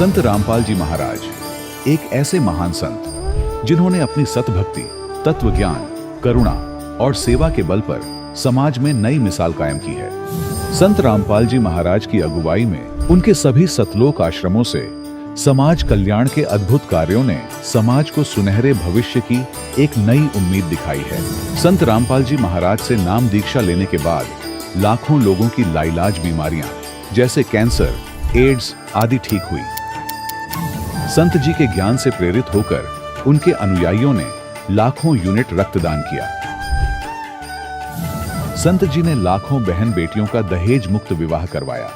संत रामपाल जी महाराज एक ऐसे महान संत जिन्होंने अपनी सतभक्ति, तत्व ज्ञान, करुणा और सेवा के बल पर समाज में नई मिसाल कायम की है। संत रामपाल जी महाराज की अगुवाई में उनके सभी सतलोक आश्रमों से समाज कल्याण के अद्भुत कार्यों ने समाज को सुनहरे भविष्य की एक नई उम्मीद दिखाई है। संत रामपाल जी महाराज से नाम दीक्षा लेने के बाद लाखों लोगों की लाइलाज बीमारियां जैसे कैंसर, एड्स आदि ठीक हुई। संत जी के ज्ञान से प्रेरित होकर उनके अनुयायियों ने लाखों यूनिट रक्तदान किया। संत जी ने लाखों बहन बेटियों का दहेज मुक्त विवाह करवाया।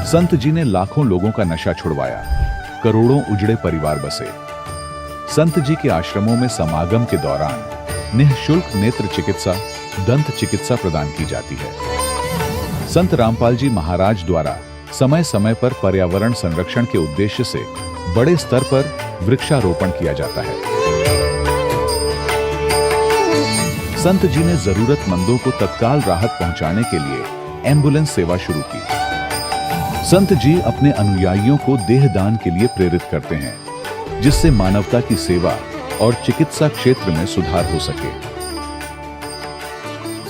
संत जी ने लाखों लोगों का नशा छुड़वाया, करोड़ों उजड़े परिवार बसे। संत जी के आश्रमों में समागम के दौरान निःशुल्क नेत्र चिकित्सा, दंत चिकित्सा प्रदान की जाती है। संत रामपाल जी महाराज द्वारा समय समय पर पर्यावरण संरक्षण के उद्देश्य से बड़े स्तर पर वृक्षारोपण किया जाता है। संत जी ने जरूरतमंदों को तत्काल राहत पहुंचाने के लिए एम्बुलेंस सेवा शुरू की। संत जी अपने अनुयायियों को देहदान के लिए प्रेरित करते हैं, जिससे मानवता की सेवा और चिकित्सा क्षेत्र में सुधार हो सके।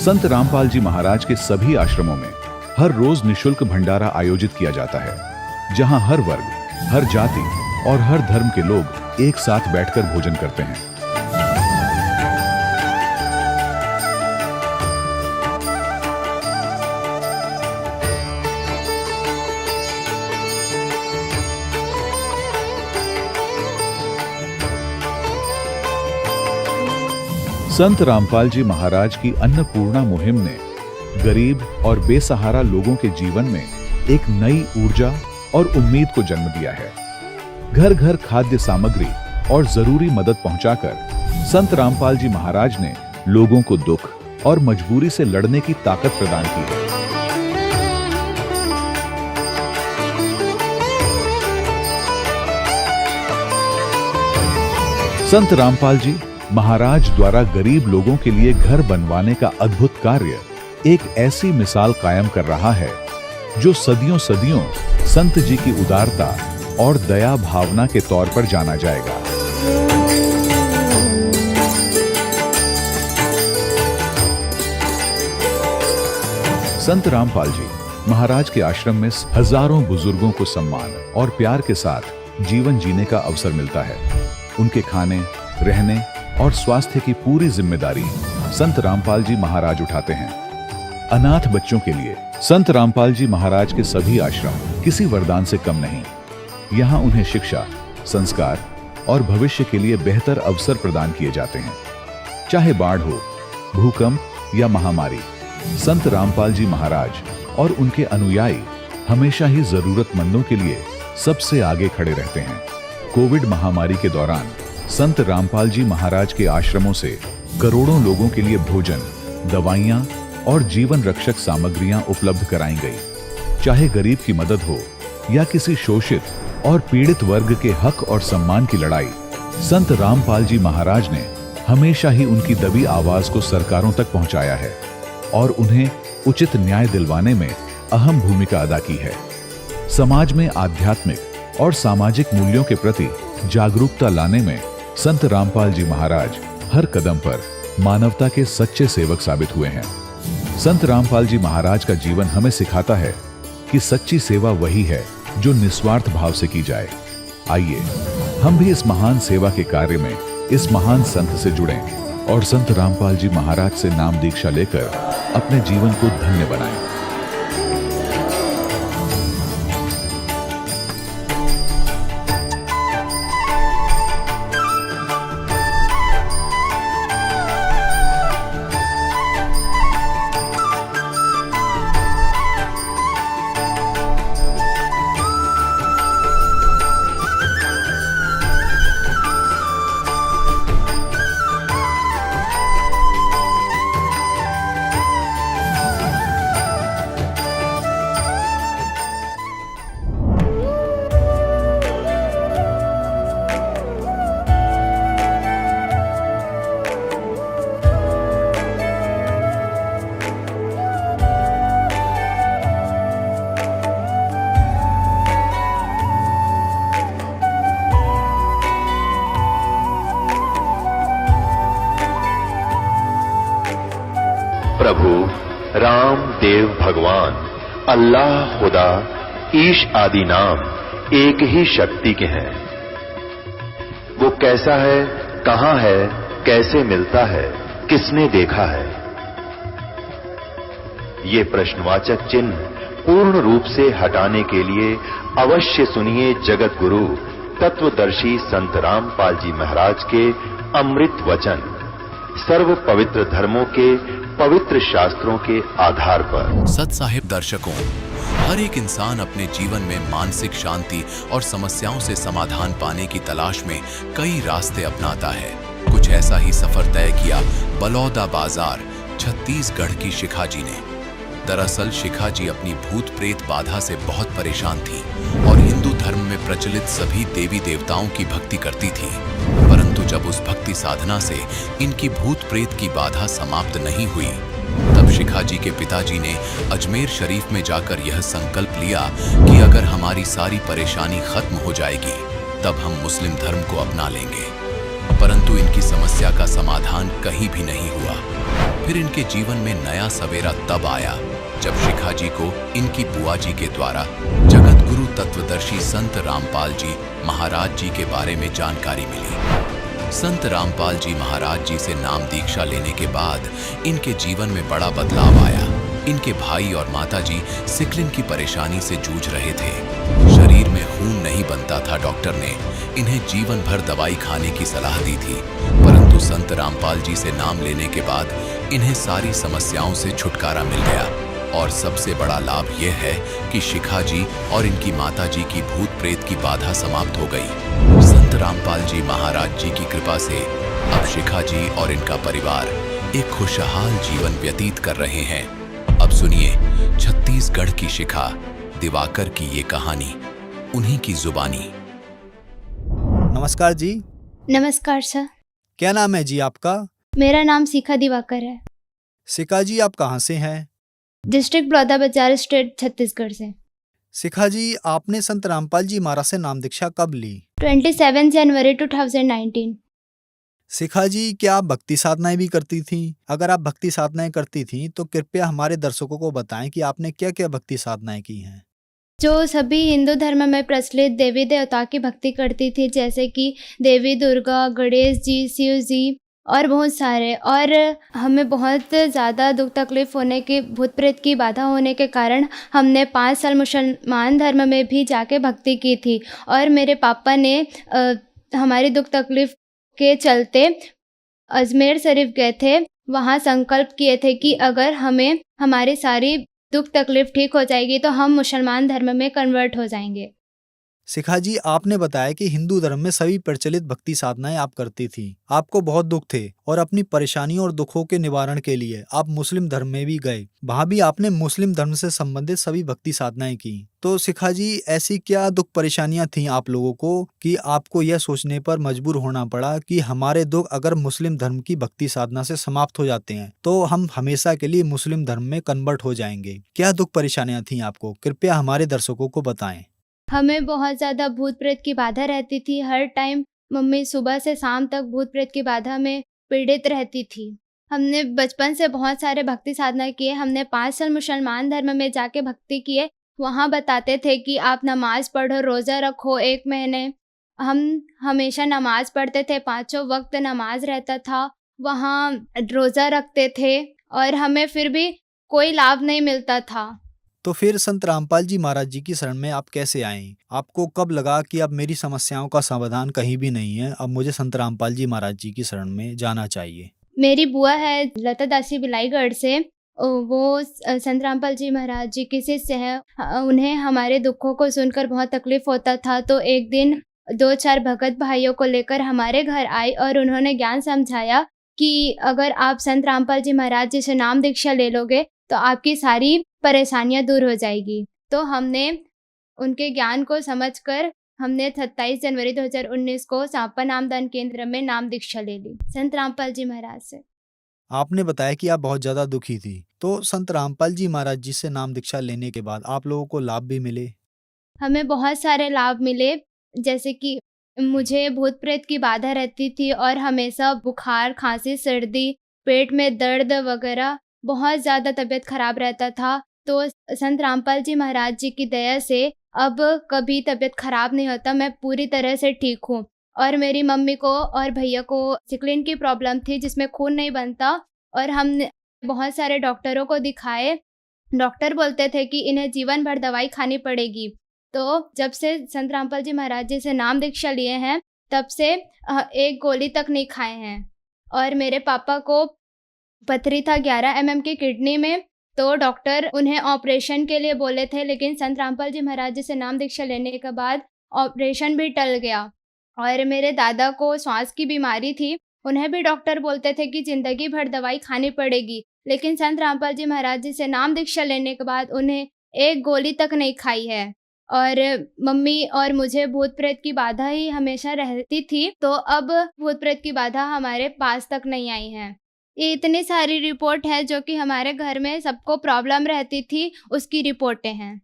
संत रामपाल जी महाराज के सभी आश्रमों में हर रोज निःशुल्क भंडारा आयोजित किया जाता है, जहां हर वर्ग, हर जाति और हर धर्म के लोग एक साथ बैठकर भोजन करते हैं। संत रामपाल जी महाराज की अन्नपूर्णा मुहिम ने गरीब और बेसहारा लोगों के जीवन में एक नई ऊर्जा और उम्मीद को जन्म दिया है। घर घर खाद्य सामग्री और जरूरी मदद पहुंचाकर संत रामपाल जी महाराज ने लोगों को दुख और मजबूरी से लड़ने की ताकत प्रदान की है। संत रामपाल जी महाराज द्वारा गरीब लोगों के लिए घर बनवाने का अद्भुत कार्य एक ऐसी मिसाल कायम कर रहा है जो सदियों सदियों संत जी की उदारता और दया भावना के तौर पर जाना जाएगा। संत रामपाल जी महाराज के आश्रम में हजारों बुजुर्गों को सम्मान और प्यार के साथ जीवन जीने का अवसर मिलता है। उनके खाने, रहने और स्वास्थ्य की पूरी जिम्मेदारी संत रामपाल जी महाराज उठाते हैं। अनाथ बच्चों के लिए संत रामपाल जी महाराज के सभी आश्रम किसी वरदान से कम नहीं। यहाँ उन्हें शिक्षा, संस्कार और भविष्य के लिए बेहतर अवसर प्रदान किए जाते हैं। चाहे बाढ़ हो, भूकंप या महामारी, संत रामपाल जी महाराज और उनके अनुयायी हमेशा ही जरूरतमंदों के लिए सबसे आगे खड़े रहते हैं। कोविड महामारी के दौरान संत रामपाल जी महाराज के आश्रमों से करोड़ों लोगों के लिए भोजन, दवाइयां और जीवन रक्षक सामग्रियां उपलब्ध कराई गई। चाहे गरीब की मदद हो या किसी शोषित और पीड़ित वर्ग के हक और सम्मान की लड़ाई, संत रामपाल जी महाराज ने हमेशा ही उनकी दबी आवाज को सरकारों तक पहुंचाया है और उन्हें उचित न्याय दिलवाने में अहम भूमिका अदा की है। समाज में आध्यात्मिक और सामाजिक मूल्यों के प्रति जागरूकता लाने में संत रामपाल जी महाराज हर कदम पर मानवता के सच्चे सेवक साबित हुए हैं। संत रामपाल जी महाराज का जीवन हमें सिखाता है कि सच्ची सेवा वही है जो निस्वार्थ भाव से की जाए। आइए हम भी इस महान सेवा के कार्य में इस महान संत से जुड़ें और संत रामपाल जी महाराज से नाम दीक्षा लेकर अपने जीवन को धन्य बनाएं। प्रभु राम देव भगवान अल्लाह खुदा ईश आदि नाम एक ही शक्ति के हैं। वो कैसा है, कहां है, कैसे मिलता है, किसने देखा है? ये प्रश्नवाचक चिन्ह पूर्ण रूप से हटाने के लिए अवश्य सुनिए जगत गुरु तत्वदर्शी संत रामपाल जी महाराज के अमृत वचन, सर्व पवित्र धर्मों के पवित्र शास्त्रों के आधार पर। सत साहिब दर्शकों, हर एक इंसान अपने जीवन में मानसिक शांति और समस्याओं से समाधान पाने की तलाश में कई रास्ते अपनाता है। कुछ ऐसा ही सफर तय किया बलौदा बाजार छत्तीसगढ़ की शिखा जी ने। दरअसल शिखा जी अपनी भूत प्रेत बाधा से बहुत परेशान थी और हिंदू धर्म में प्रचलित सभी देवी देवताओं की भक्ति करती थी। परंतु जब उस भक्ति साधना से इनकी भूत प्रेत की बाधा समाप्त नहीं हुई, तब शिखा जी के पिताजी ने अजमेर शरीफ में जाकर यह संकल्प लिया कि अगर हमारी सारी परेशानी खत्म हो जाएगी तब हम मुस्लिम धर्म को अपना लेंगे। परंतु इनकी समस्या का समाधान कहीं भी नहीं हुआ। फिर इनके जीवन में नया सवेरा तब आया जब शिखा जी को इनकी बुआ जी के द्वारा जगत गुरु तत्वदर्शी संत रामपाल जी महाराज जी के बारे में जानकारी मिली। संत रामपाल जी महाराज जी से नाम दीक्षा लेने के बाद इनके जीवन में बड़ा बदलाव आया। इनके भाई और माताजी सिकलिन की परेशानी से जूझ रहे थे। शरीर में खून नहीं बनता था। डॉक्टर ने इन्हें जीवन भर दवाई खाने की सलाह दी थी, परंतु संत रामपाल जी से नाम लेने के बाद इन्हें सारी समस्याओं से छुटकारा मिल गया। और सबसे बड़ा लाभ यह है कि शिखा जी और इनकी माताजी की भूत प्रेत की बाधा समाप्त हो गई। संत रामपाल जी महाराज जी की कृपा से अब शिखा जी और इनका परिवार एक खुशहाल जीवन व्यतीत कर रहे हैं। अब सुनिए छत्तीसगढ़ की शिखा दिवाकर की ये कहानी, उन्हीं की जुबानी। नमस्कार जी। नमस्कार सर। क्या नाम है जी आपका? मेरा नाम शिखा दिवाकर है। शिखा जी आप कहाँ से हैं? डिस्ट्रिक्ट बलौदाबाजार, स्टेट छत्तीसगढ़ से। शिखा जी आपने संत रामपाल जी महाराज से नाम दीक्षा कब ली? 27 जनवरी 2019। शिखा जी क्या आप भक्ति साधनाएं भी करती थीं? अगर आप भक्ति साधनाएं करती थीं तो कृपया हमारे दर्शकों को बताएं कि आपने क्या क्या भक्ति साधनाएं की हैं। जो सभी हिंदू धर्म में प्रचलित देवी देवता की भक्ति करती थी, जैसे कि देवी दुर्गा, गणेश जी, शिव जी और बहुत सारे। और हमें बहुत ज़्यादा दुख तकलीफ होने की, भूत प्रेत की बाधा होने के कारण हमने 5 साल मुसलमान धर्म में भी जाके भक्ति की थी। और मेरे पापा ने हमारी दुख तकलीफ के चलते अजमेर शरीफ गए थे। वहाँ संकल्प किए थे कि अगर हमें हमारी सारी दुख तकलीफ ठीक हो जाएगी तो हम मुसलमान धर्म में कन्वर्ट हो जाएंगे। शिखा जी आपने बताया कि हिंदू धर्म में सभी प्रचलित भक्ति साधनाएं आप करती थी। आपको बहुत दुख थे और अपनी परेशानियों और दुखों के निवारण के लिए आप मुस्लिम धर्म में भी गए। वहाँ भी आपने मुस्लिम धर्म से संबंधित सभी भक्ति साधनाएं की। तो शिखा जी ऐसी क्या दुख परेशानियां थीं आप लोगों को कि आपको यह सोचने पर मजबूर होना पड़ा कि हमारे दुख अगर मुस्लिम धर्म की भक्ति साधना से समाप्त हो जाते हैं तो हम हमेशा के लिए मुस्लिम धर्म में कन्वर्ट हो जाएंगे? क्या दुख परेशानियां थी आपको? कृपया हमारे दर्शकों को बताएं। हमें बहुत ज़्यादा भूत प्रेत की बाधा रहती थी। हर टाइम मम्मी सुबह से शाम तक भूत प्रेत की बाधा में पीड़ित रहती थी। हमने बचपन से बहुत सारे भक्ति साधना किए। हमने 5 साल मुसलमान धर्म में जाके भक्ति किए। वहाँ बताते थे कि आप नमाज पढ़ो, रोज़ा रखो 1 महीने। हम हमेशा नमाज पढ़ते थे, 5 वक्त नमाज रहता था। वहाँ रोज़ा रखते थे और हमें फिर भी कोई लाभ नहीं मिलता था। तो फिर संत रामपाल जी महाराज जी की शरण में आप कैसे आए? आपको कब लगा कि अब मेरी समस्याओं का समाधान कहीं भी नहीं है, अब मुझे संत रामपाल जी महाराज जी की शरण में जाना चाहिए? मेरी बुआ है लता दासी बिलाईगढ़ से, वो संत रामपाल जी महाराज जी की शिष्य है। उन्हें हमारे दुखों को सुनकर बहुत तकलीफ होता था। तो एक दिन 2-4 भगत भाइयों को लेकर हमारे घर आई और उन्होंने ज्ञान समझाया कि अगर आप संत रामपाल जी महाराज जी से नाम दीक्षा ले लोगे तो आपकी सारी परेशानियां दूर हो जाएगी। तो हमने उनके ज्ञान को समझकर हमने 27 जनवरी 2019 को सांपा नामदान केंद्र में नाम दीक्षा ले ली संत रामपाल जी महाराज से। आपने बताया कि आप बहुत ज्यादा दुखी थी, तो संत रामपाल जी महाराज जी से नाम दीक्षा लेने के बाद आप लोगों को लाभ भी मिले? हमें बहुत सारे लाभ मिले, जैसे कि मुझे भूत प्रेत की बाधा रहती थी और हमेशा बुखार, खांसी, सर्दी, पेट में दर्द वगैरह बहुत ज़्यादा तबीयत खराब रहता था। तो संत रामपाल जी महाराज जी की दया से अब कभी तबीयत खराब नहीं होता, मैं पूरी तरह से ठीक हूँ। और मेरी मम्मी को और भैया को सिकलिन की प्रॉब्लम थी जिसमें खून नहीं बनता, और हमने बहुत सारे डॉक्टरों को दिखाए। डॉक्टर बोलते थे कि इन्हें जीवन भर दवाई खानी पड़ेगी। तो जब से संत रामपाल जी महाराज जी से नाम दीक्षा लिए हैं, तब से एक गोली तक नहीं खाए हैं। और मेरे पापा को पथरी था 11 mm की किडनी में, तो डॉक्टर उन्हें ऑपरेशन के लिए बोले थे, लेकिन संत रामपाल जी महाराज जी से नाम दीक्षा लेने के बाद ऑपरेशन भी टल गया। और मेरे दादा को श्वास की बीमारी थी, उन्हें भी डॉक्टर बोलते थे कि ज़िंदगी भर दवाई खानी पड़ेगी, लेकिन संत रामपाल जी महाराज जी से नाम दीक्षा लेने के बाद उन्हें एक गोली तक नहीं खाई है। और मम्मी और मुझे भूत प्रेत की बाधा ही हमेशा रहती थी, तो अब भूत प्रेत की बाधा हमारे पास तक नहीं आई है। ये इतनी सारी रिपोर्ट है जो कि हमारे घर में सबको प्रॉब्लम रहती थी, उसकी रिपोर्टें हैं।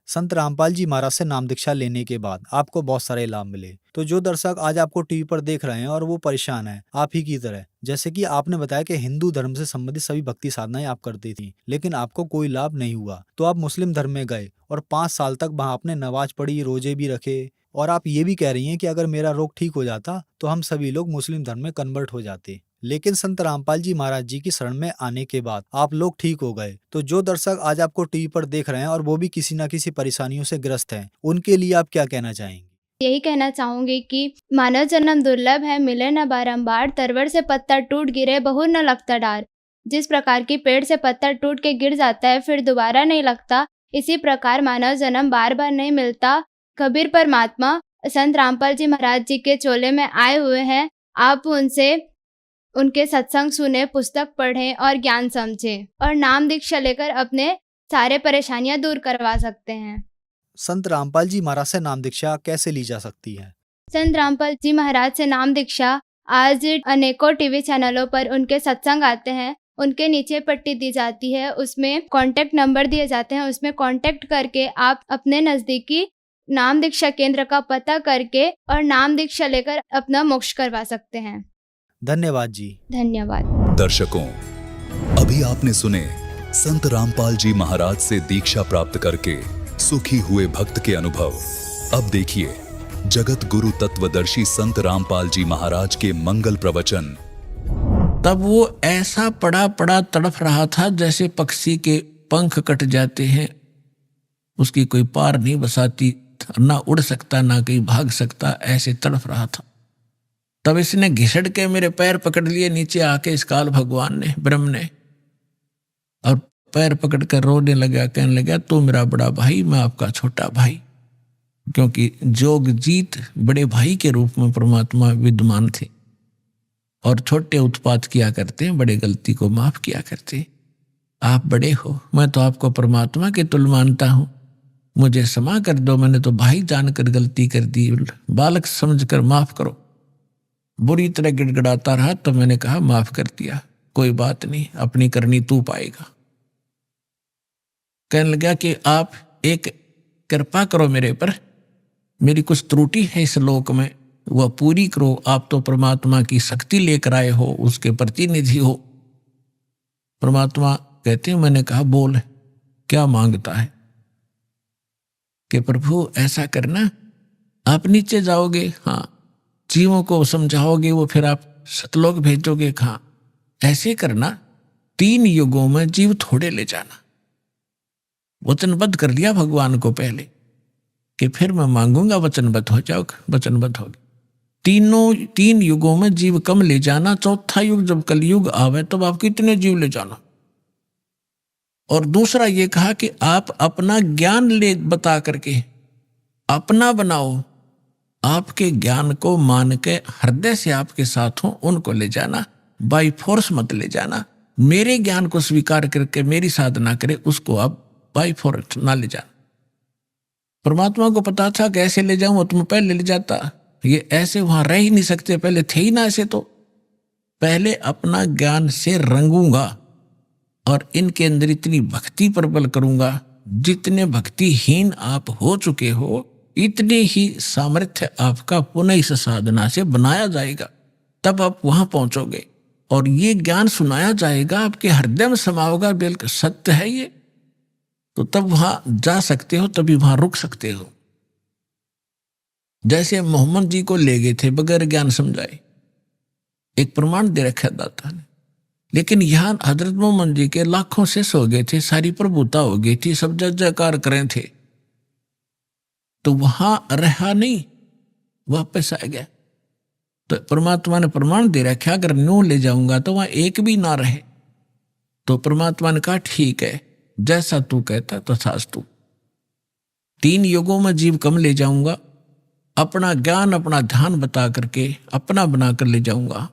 संत रामपाल जी महाराज से नाम दीक्षा लेने के बाद आपको बहुत सारे लाभ मिले। तो जो दर्शक आज आपको टीवी पर देख रहे हैं और वो परेशान हैं आप ही की तरह, जैसे कि आपने बताया कि हिंदू धर्म से संबंधित सभी भक्ति साधनाएं आप करती थी, लेकिन आपको कोई लाभ नहीं हुआ, तो आप मुस्लिम धर्म में गए और 5 साल तक वहां आपने नमाज पढ़ी, रोजे भी रखे, और आप ये भी कह रही हैं कि अगर मेरा रोग ठीक हो जाता तो हम सभी लोग मुस्लिम धर्म में कन्वर्ट हो जाते। लेकिन संत रामपाल जी महाराज जी की शरण में आने के बाद आप लोग ठीक हो गए। तो जो दर्शक आज आपको टीवी पर देख रहे हैं और वो भी किसी न किसी परेशानियों से ग्रस्त हैं, उनके लिए आप क्या कहना चाहेंगे? यही कहना चाहूंगी कि मानव जन्म दुर्लभ है, मिले न बारंबार, तरवर से पत्ता टूट गिरे बहु न लगता डार। जिस प्रकार की पेड़ से पत्ता टूट के गिर जाता है फिर दोबारा नहीं लगता, इसी प्रकार मानव जन्म बार बार नहीं मिलता। कबीर परमात्मा संत रामपाल जी महाराज जी के चोले में आए हुए हैं, आप उनसे उनके सत्संग सुने, पुस्तक पढ़ें और ज्ञान समझें, और नाम दीक्षा लेकर अपने सारे परेशानियां दूर करवा सकते हैं। संत रामपाल जी महाराज से नाम दीक्षा कैसे ली जा सकती है? संत रामपाल जी महाराज से नाम दीक्षा आज अनेकों टीवी चैनलों पर उनके सत्संग आते हैं, उनके नीचे पट्टी दी जाती है, उसमें कॉन्टैक्ट नंबर दिए जाते हैं, उसमें कॉन्टैक्ट करके आप अपने नज़दीकी नाम दीक्षा केंद्र का पता करके और नाम दीक्षा लेकर अपना मोक्ष करवा सकते हैं। धन्यवाद जी। धन्यवाद। दर्शकों, अभी आपने सुने संत रामपाल जी महाराज से दीक्षा प्राप्त करके सुखी हुए भक्त के अनुभव। अब देखिए जगत गुरु तत्वदर्शी संत रामपाल जी महाराज के मंगल प्रवचन। तब वो ऐसा पड़ा पड़ा तड़फ रहा था जैसे पक्षी के पंख कट जाते हैं, उसकी कोई पार नहीं बसाती, ना उड़ सकता ना कहीं भाग सकता, ऐसे तड़फ रहा था। तब इसने घिसड़ के मेरे पैर पकड़ लिए, नीचे आके इस काल भगवान ने, ब्रह्म ने, और पैर पकड़ कर रोने लगा, कहने लगा तू मेरा बड़ा भाई, मैं आपका छोटा भाई। क्योंकि जोगजीत बड़े भाई के रूप में परमात्मा विद्यमान थे और छोटे उत्पात किया करते हैं, बड़े गलती को माफ किया करते। आप बड़े हो, मैं तो आपको परमात्मा के तुल्य मानता हूँ, मुझे क्षमा कर दो, मैंने तो भाई जानकर गलती कर दी, बालक समझकर माफ करो। बुरी तरह गिड़गिड़ाता रहा, तो मैंने कहा माफ कर दिया, कोई बात नहीं, अपनी करनी तू पाएगा। कहने लगा कि आप एक कृपा करो मेरे पर, मेरी कुछ त्रुटि है इस लोक में, वह पूरी करो। आप तो परमात्मा की शक्ति लेकर आए हो, उसके प्रतिनिधि हो। परमात्मा कहते हैं, मैंने कहा बोल क्या मांगता है? कि प्रभु ऐसा करना, आप नीचे जाओगे, हाँ, जीवों को समझाओगे, वो फिर आप सतलोक भेजोगे, हाँ, ऐसे करना, 3 युगों में जीव थोड़े ले जाना। वचनबद्ध कर लिया भगवान को पहले कि फिर मैं मांगूंगा, वचनबद्ध हो जाओगे, वचनबद्ध होगे। 3 युगों में जीव कम ले जाना, चौथा युग जब कलयुग आवे तब आप कितने जीव ले जाना। और दूसरा ये कहा कि आप अपना ज्ञान ले बता करके अपना बनाओ, आपके ज्ञान को मान के हृदय से आपके साथ हो, उनको ले जाना, बाई फोर्स मत ले जाना। मेरे ज्ञान को स्वीकार करके मेरी साधना करे, उसको आप बाई फोर्स ना ले जाना। परमात्मा को पता था कैसे ले जाऊं, तुम पहले ले जाता, ये ऐसे वहां रह ही नहीं सकते, पहले थे ही ना ऐसे, तो पहले अपना ज्ञान से रंगूंगा और इनके अंदर इतनी भक्ति प्रबल करूंगा, जितने भक्तिहीन आप हो चुके हो इतने ही सामर्थ्य आपका पुनः इस साधना से बनाया जाएगा, तब आप वहां पहुंचोगे। और ये ज्ञान सुनाया जाएगा, आपके हृदय में समा होगा, बिल्कुल सत्य है ये, तो तब वहां जा सकते हो, तभी वहां रुक सकते हो। जैसे मोहम्मद जी को ले गए थे बगैर ज्ञान समझाए, एक प्रमाण दे रखा दाता ने, लेकिन यहां हजरत मोहम्मद जी के लाखों शिष्य हो गए थे, सारी प्रभुता हो गई थी, सब जय जयकार करें थे, तो वहां रहा नहीं, वापस आ गया। तो परमात्मा ने प्रमाण दे रखा, अगर न्यू ले जाऊंगा तो वहां एक भी ना रहे। तो परमात्मा ने कहा ठीक है, जैसा तू कहता तथास्तु। 3 युगों में जीव कम ले जाऊंगा, अपना ज्ञान अपना ध्यान बता करके अपना बनाकर ले जाऊंगा,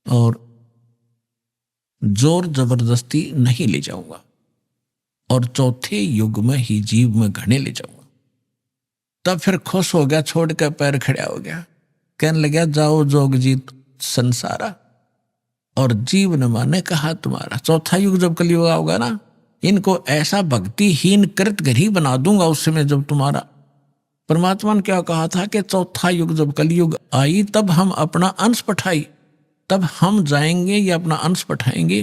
और जोर जबरदस्ती नहीं ले जाऊंगा, और 4थे युग में ही जीव में घने ले जाऊंगा। तब फिर खुश हो गया, छोड़ कर पैर खड़ा हो गया, कहने लगा जाओ जोग जीत संसारा, और जीव न माने कहा तुम्हारा। 4था युग जब कलयुग होगा ना, इनको ऐसा भक्तिहीन कृत घरी बना दूंगा उस समय जब तुम्हारा। परमात्मा ने क्या कहा था कि 4था युग जब कलयुग आई तब हम अपना अंश पठाई, तब हम जाएंगे या अपना अंश पठाएंगे।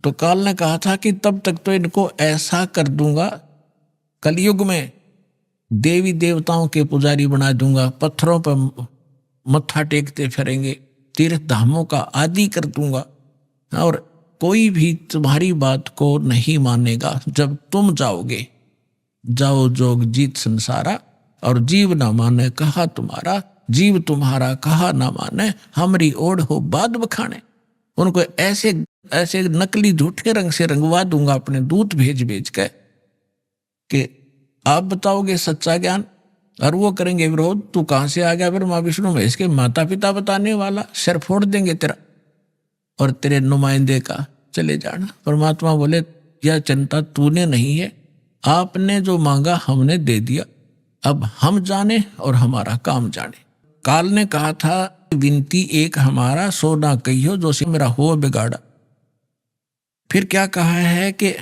तो काल ने कहा था कि तब तक तो इनको ऐसा कर दूंगा, कलयुग में देवी देवताओं के पुजारी बना दूंगा, पत्थरों पर मत्था टेकते फिरेंगे, तीर्थ धामों का आदि कर दूंगा, और कोई भी तुम्हारी बात को नहीं मानेगा। जब तुम जाओगे, जाओ जोग जीत संसारा, और जीव न माने कहा तुम्हारा, जीव तुम्हारा कहा न माने, हमरी ओढ़ हो बाद बखाने। उनको ऐसे ऐसे नकली झूठे रंग से रंगवा दूंगा अपने दूत भेज भेज के, कि आप बताओगे सच्चा ज्ञान और वो करेंगे विरोध। तू कहां से आ गया फिर माँ विष्णु महेश के माता पिता बताने वाला, सिर फोड़ देंगे तेरा और तेरे नुमाइंदे का चले जाना। परमात्मा बोले यह चिंता तूने नहीं है, आपने जो मांगा हमने दे दिया, अब हम जाने और हमारा काम जाने। काल ने कहा था विनती एक हमारा, सो ना कहियो जो से मेरा हो बिगाड़ा। फिर क्या कहा है कि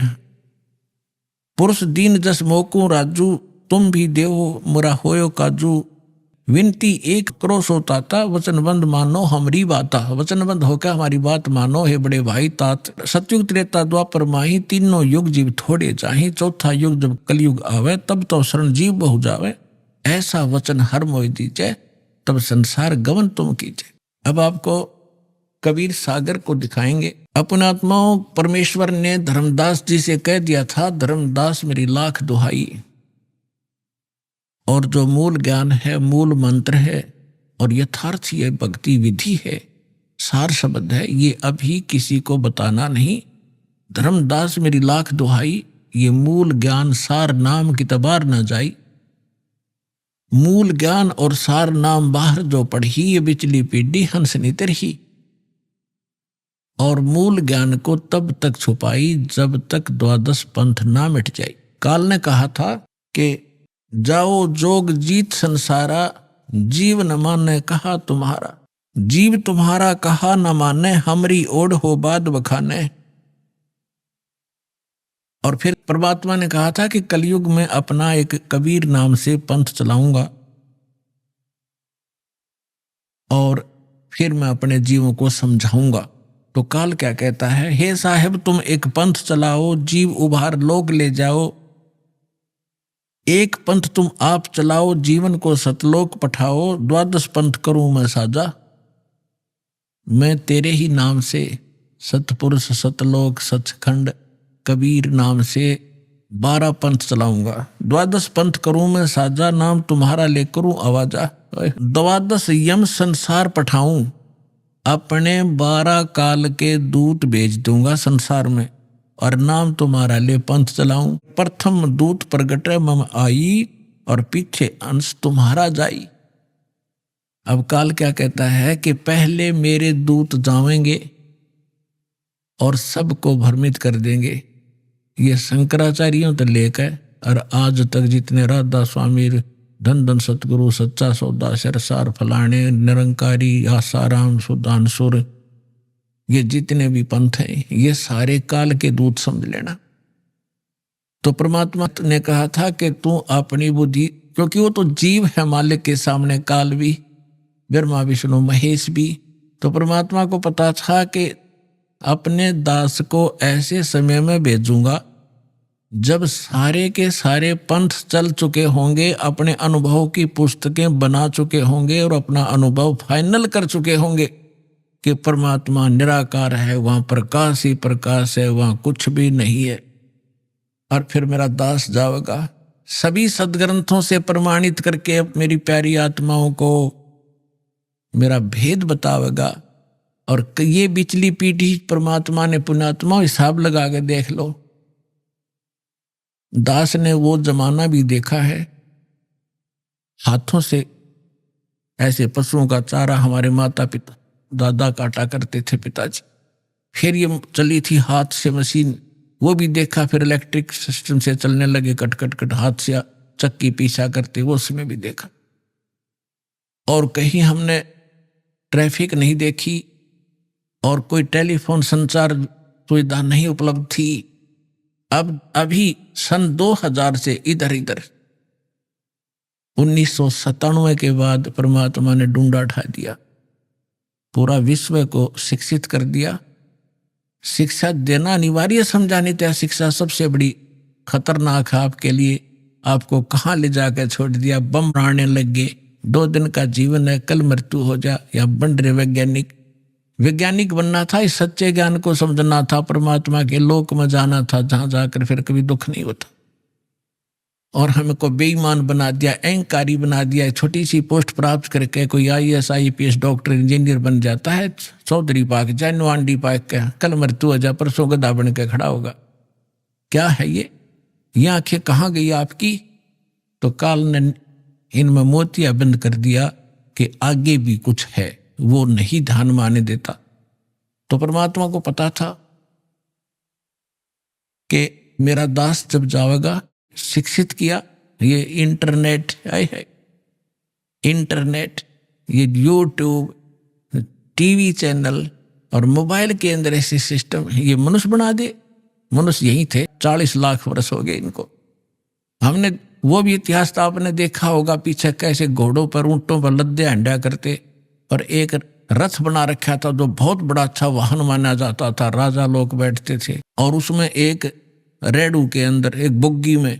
पुरुष दीन जस मोकू राजू, तुम भी देवो मुरा होयो काजू। विनती एक करो सो ताता, वचनबंद मानो हमारी बाता। वचनबंद होकर हमारी बात मानो हे बड़े भाई तात। सतयुग त्रेता द्वापर माही, तीनों युग जीव थोड़े जाही। 4था युग जब कलयुग आवे, तब तो शरण जीव बहु जावे। ऐसा वचन हर मोय दीजे, तब संसार गवन तुम कीजे। अब आपको कबीर सागर को दिखाएंगे। अपने आत्माओं परमेश्वर ने धर्मदास जी से कह दिया था, धर्मदास मेरी लाख दुहाई। और जो मूल ज्ञान है, मूल मंत्र है और यथार्थ ये भक्ति विधि है, सार शब्द है, ये अभी किसी को बताना नहीं। धर्मदास मेरी लाख दुहाई, ये मूल ज्ञान सार नाम की तबार न जाई। मूल ज्ञान और सार नाम बाहर जो पढ़ी, ये बिचली पीढ़ी हंस नितर ही। और मूल ज्ञान को तब तक छुपाई जब तक 12 पंथ ना मिट जाए। काल ने कहा था कि जाओ जोग जीत संसारा, जीव न माने कहा तुम्हारा। जीव तुम्हारा कहा न माने, हमरी ओढ़ हो बाद बखाने। और फिर परमात्मा ने कहा था कि कलयुग में अपना एक कबीर नाम से पंथ चलाऊंगा, और फिर मैं अपने जीवों को समझाऊंगा। तो काल क्या कहता है, हे साहेब तुम एक पंथ चलाओ, जीव उभार लोग ले जाओ। एक पंथ तुम आप चलाओ, जीवन को सतलोक पठाओ। 12 पंथ करूं मैं साजा, मैं तेरे ही नाम से सतपुरुष सतलोक सचखंड कबीर नाम से 12 पंथ चलाऊंगा। 12 पंथ करूं मैं साजा, नाम तुम्हारा ले करूं आवाजा। 12 यम संसार पठाऊं, अपने 12 काल के दूत भेज दूंगा संसार में, और नाम तुम्हारा ले पंथ चलाऊं। प्रथम दूत प्रगट मम आई, और पीछे अंश तुम्हारा जाई। अब काल क्या कहता है कि पहले मेरे दूत जावेंगे और सबको भ्रमित कर देंगे। ये शंकराचार्यों तो लेकर और आज तक जितने राधा स्वामी, धन धन सतगुरु, सच्चा सौदा, सरसार फलाने, निरंकारी, आसाराम, सुदानसुर, ये जितने भी पंथ हैं, ये सारे काल के दूत समझ लेना। तो परमात्मा ने कहा था कि तू अपनी बुद्धि, क्योंकि वो तो जीव है मालिक के सामने, काल भी, ब्रह्मा विष्णु महेश भी, तो परमात्मा को पता था कि अपने दास को ऐसे समय में भेजूंगा जब सारे के सारे पंथ चल चुके होंगे, अपने अनुभव की पुस्तकें बना चुके होंगे और अपना अनुभव फाइनल कर चुके होंगे कि परमात्मा निराकार है, वहां प्रकाश ही प्रकाश है, वहां कुछ भी नहीं है। और फिर मेरा दास जाएगा सभी सदग्रंथों से प्रमाणित करके मेरी प्यारी आत्माओं को मेरा भेद बतावेगा। और ये बिचली पीढ़ी परमात्मा ने पुण्यात्मा हिसाब लगा के देख लो, दास ने वो जमाना भी देखा है, हाथों से ऐसे पशुओं का चारा हमारे माता पिता दादा काटा करते थे पिताजी। फिर ये चली थी हाथ से मशीन, वो भी देखा। फिर इलेक्ट्रिक सिस्टम से चलने लगे, कट कट कट हाथ से चक्की पीछा करते, वो उसमें भी देखा। और कहीं हमने ट्रैफिक नहीं देखी और कोई टेलीफोन संचार सुविधा नहीं उपलब्ध थी। अब अभी सन 2000 से इधर 1997 के बाद परमात्मा ने डूंडा उठा दिया, पूरा विश्व को शिक्षित कर दिया। शिक्षा देना अनिवार्य समझा, नहीं तो शिक्षा सबसे बड़ी खतरनाक है आपके लिए। आपको कहाँ ले जाकर छोड़ दिया, बम उड़ाने लग गए। 2 दिन का जीवन है, कल मृत्यु हो जा। या बन रहे वैज्ञानिक बनना था, इस सच्चे ज्ञान को समझना था, परमात्मा के लोक में जाना था, जहां जाकर फिर कभी दुख नहीं होता। और हमको बेईमान बना दिया, अहंकारी बना दिया। छोटी सी पोस्ट प्राप्त करके कोई IAS IPS डॉक्टर इंजीनियर बन जाता है, चौधरी पाक जाए नवांडी पाक का, कल मृत्यु हो जाए, परसों गधा बन के खड़ा होगा। क्या है ये आंखें कहाँ गई आपकी? तो काल ने इनमें मोतिया बंद कर दिया कि आगे भी कुछ है, वो नहीं ध्यान में आने देता। तो परमात्मा को पता था कि मेरा दास जब जाएगा, शिक्षित किया। ये इंटरनेट है, इंटरनेट, ये यूट्यूब, टीवी चैनल और मोबाइल के अंदर ऐसे सिस्टम ये मनुष्य बना दे। मनुष्य यही थे, 40 लाख वर्ष हो गए इनको। हमने वो भी इतिहास तो आपने देखा होगा, पीछे कैसे घोड़ों पर ऊंटों पर लद्दे हंडा करते, और एक रथ बना रखा था जो बहुत बड़ा अच्छा वाहन माना जाता था, राजा लोग बैठते थे। और उसमें एक रेडू के अंदर एक बुग्गी में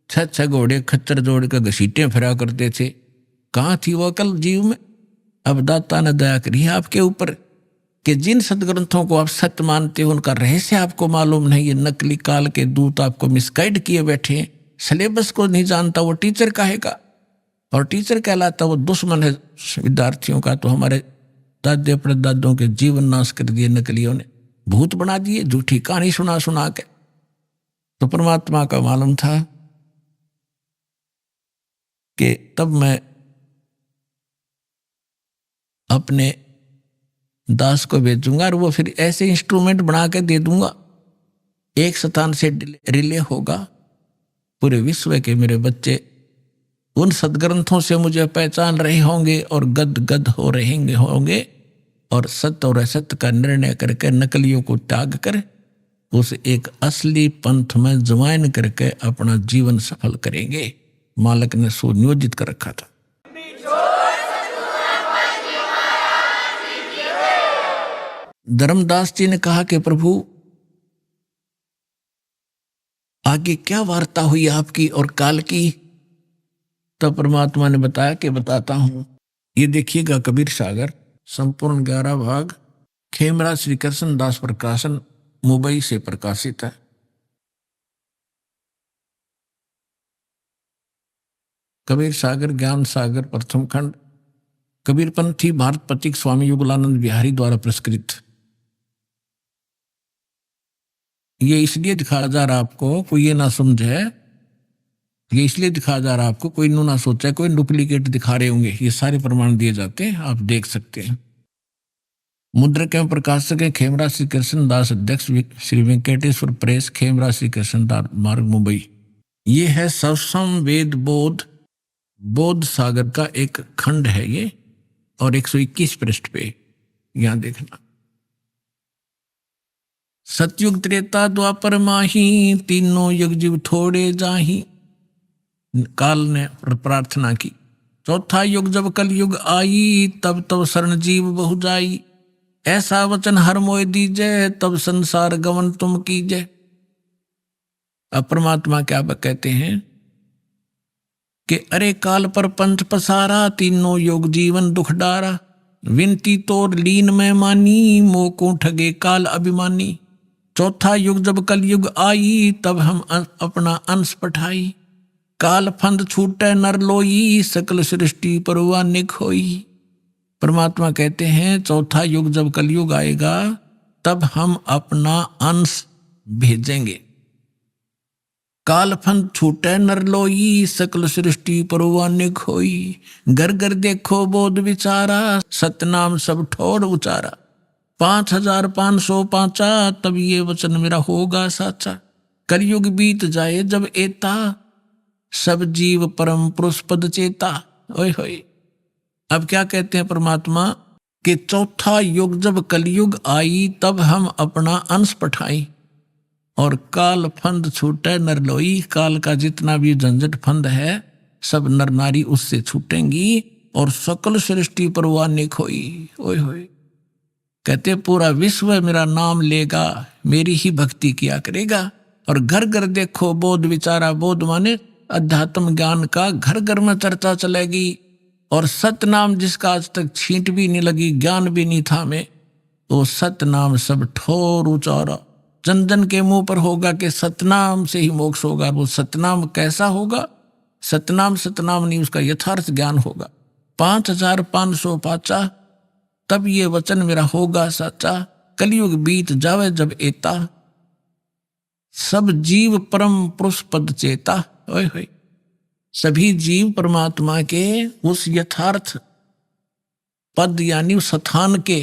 6 घोड़े खच्चर जोड़ कर घसीटे फिरा करते थे। कहाँ थी वो अकल जीव में? अब दाता ने दया करी है आपके ऊपर कि जिन सदग्रंथों को आप सत्य मानते हो उनका रहस्य आपको मालूम नहीं है। नकली काल के दूत आपको मिसगाइड किए बैठे हैं। सिलेबस को नहीं जानता वो टीचर कहेगा, और टीचर कहलाता वो दुश्मन है विद्यार्थियों का। तो हमारे दादे परदादों के जीवन नाश कर दिए नकलियों ने, भूत बना दिए, झूठी कहानी सुना के। तो परमात्मा का मालूम था कि तब मैं अपने दास को भेजूंगा और वो फिर ऐसे इंस्ट्रूमेंट बना के दे दूंगा, एक स्थान से रिले होगा। पूरे विश्व के मेरे बच्चे उन सदग्रंथों से मुझे पहचान रहे होंगे और गद गद हो रहे होंगे, और सत्य और असत्य का निर्णय करके नकलियों को त्याग कर उस एक असली पंथ में ज्वाइन करके अपना जीवन सफल करेंगे। मालिक ने सुनियोजित कर रखा था। धर्मदास जी ने कहा कि प्रभु आगे क्या वार्ता हुई आपकी और काल की? तब परमात्मा ने बताया कि बताता हूं। ये देखिएगा कबीर सागर संपूर्ण 11 भाग, खेमराज श्री कृष्ण दास प्रकाशन, मुंबई से प्रकाशित है। कबीर सागर ज्ञान सागर प्रथम खंड, कबीरपंथी भारत पथिक स्वामी युगलानंद बिहारी द्वारा पुरस्कृत। ये इसलिए दिखाया जा रहा आपको, कोई ये ना समझे, ये इसलिए दिखाया जा रहा आपको, कोई ना सोचा कोई डुप्लीकेट दिखा रहे होंगे। ये सारे प्रमाण दिए जाते हैं, आप देख सकते हैं। मुद्रक एवं प्रकाशक है खेमराज श्री कृष्ण दास, अध्यक्ष श्री वेंकटेश्वर प्रेस, खेमराज श्री कृष्ण दास मार्ग, मुंबई। ये है सवसम वेद बोध सागर का एक खंड है ये, और 121 पृष्ठ पे यहां देखना। सतयुग त्रेता द्वापर माही, तीनों युग जीव थोड़े जाही। काल ने प्रार्थना की। चौथा युग जब कल युग आई, तब शरण जीव बहु जाई। ऐसा वचन हर मोय दीजय, तब संसार गमन तुम कीजय। अब परमात्मा क्या कहते हैं कि अरे काल पर पंच पसारा, तीनों योग जीवन दुख डारा। विनती तोर लीन में मानी, मोको ठगे काल अभिमानी। चौथा युग जब कलयुग आई, तब हम अपना अंश पठाई। काल फंद छूटे नर लोई, सकल सृष्टि परवा निखोई। परमात्मा कहते हैं चौथा युग जब कलयुग आएगा, तब हम अपना अंश भेजेंगे। काल फंद छूटे नर लोई, सकल सृष्टि परवा निखोई। घर घर देखो बोध विचारा, सतनाम सब ठोर उचारा। 5505 तब ये वचन मेरा होगा साचा। कलयुग बीत जाए जब एता, सब जीव परम पुरुष पद चेता। ओए होए। अब क्या कहते हैं परमात्मा कि चौथा युग जब कलयुग आई, तब हम अपना अंश पठाई। और काल फंद छूटे नर लोई, काल का जितना भी झंझट फंद है सब नर नारी उससे छूटेंगी, और सकल सृष्टि परवाह निखोई। ओए होए। कहते पूरा विश्व मेरा नाम लेगा, मेरी ही भक्ति किया करेगा। और घर घर देखो बोध विचारा, बोध माने अध्यात्म ज्ञान का घर घर में चर्चा चलेगी। और सतनाम जिसका आज तक छींट भी नहीं लगी, ज्ञान भी नहीं था में, तो सतनाम सब ठोर उचारा। जन जन के मुंह पर होगा कि सतनाम से ही मोक्ष होगा। वो सतनाम कैसा होगा? सतनाम सतनाम नहीं, उसका यथार्थ ज्ञान होगा। 5505 तब ये वचन मेरा होगा साचा। कलयुग बीत जावे जब एता, सब जीव परम पुरुष पद चेता। ओए होए। सभी जीव परमात्मा के उस यथार्थ पद यानी उस स्थान के,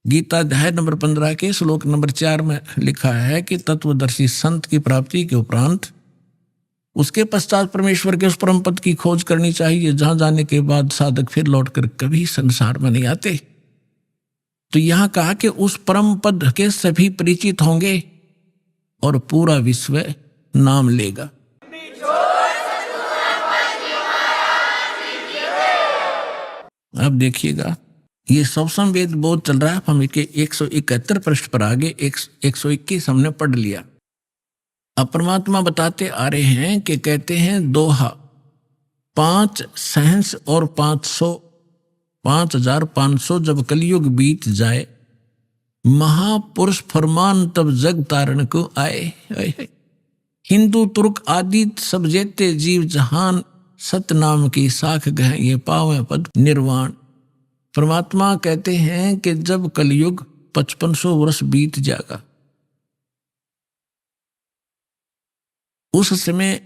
गीता अध्याय नंबर 15 के श्लोक नंबर 4 में लिखा है कि तत्वदर्शी संत की प्राप्ति के उपरांत उसके पश्चात परमेश्वर के उस परम पद की खोज करनी चाहिए, जहां जाने के बाद साधक फिर लौटकर कभी संसार में नहीं आते। तो यहां कहा कि उस परम पद के सभी परिचित होंगे और पूरा विश्व नाम लेगा। अब देखिएगा, ये सवसम वेद बोध चल रहा है। हम इसके 171 पृष्ठ पर आगे 121 हमने पढ़ लिया। अब परमात्मा बताते आ रहे हैं कि कहते हैं दोहा 5 सहंस और 5500 जब कलयुग बीत जाए, महापुरुष फरमान तब जग तारण को आए। हिंदू तुर्क आदि सब जेते जीव जहान, सतनाम की साख गह ये पावे पद निर्वाण। परमात्मा कहते हैं कि जब कलयुग 5500 वर्ष बीत जाएगा, उस समय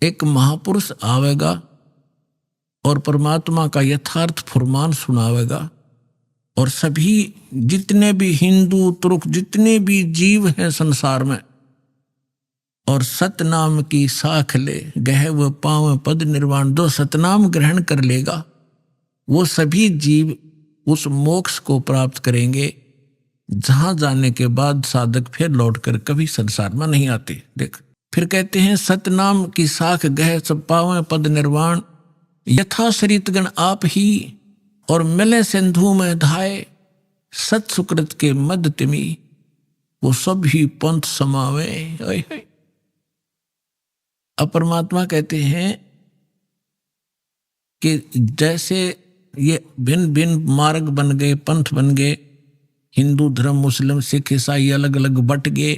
एक महापुरुष आवेगा और परमात्मा का यथार्थ फरमान सुनावेगा। और सभी जितने भी हिंदू तुर्क जितने भी जीव हैं संसार में, और सतनाम की साख ले गह व पाव पद निर्वाण, जो सतनाम ग्रहण कर लेगा वो सभी जीव उस मोक्ष को प्राप्त करेंगे, जहां जाने के बाद साधक फिर लौटकर कभी संसार में नहीं आते। देख फिर कहते हैं सतनाम की साख गह सब पावे पद निर्वाण, यथा शरीतगण आप ही और मिले सिंधु में धाये, सत सुकृत के मद तिमी वो सब ही पंथ समावे। अब परमात्मा कहते हैं कि जैसे ये भिन्न भिन्न मार्ग बन गए, पंथ बन गए, हिंदू धर्म मुस्लिम सिख ईसाई अलग अलग बट गए,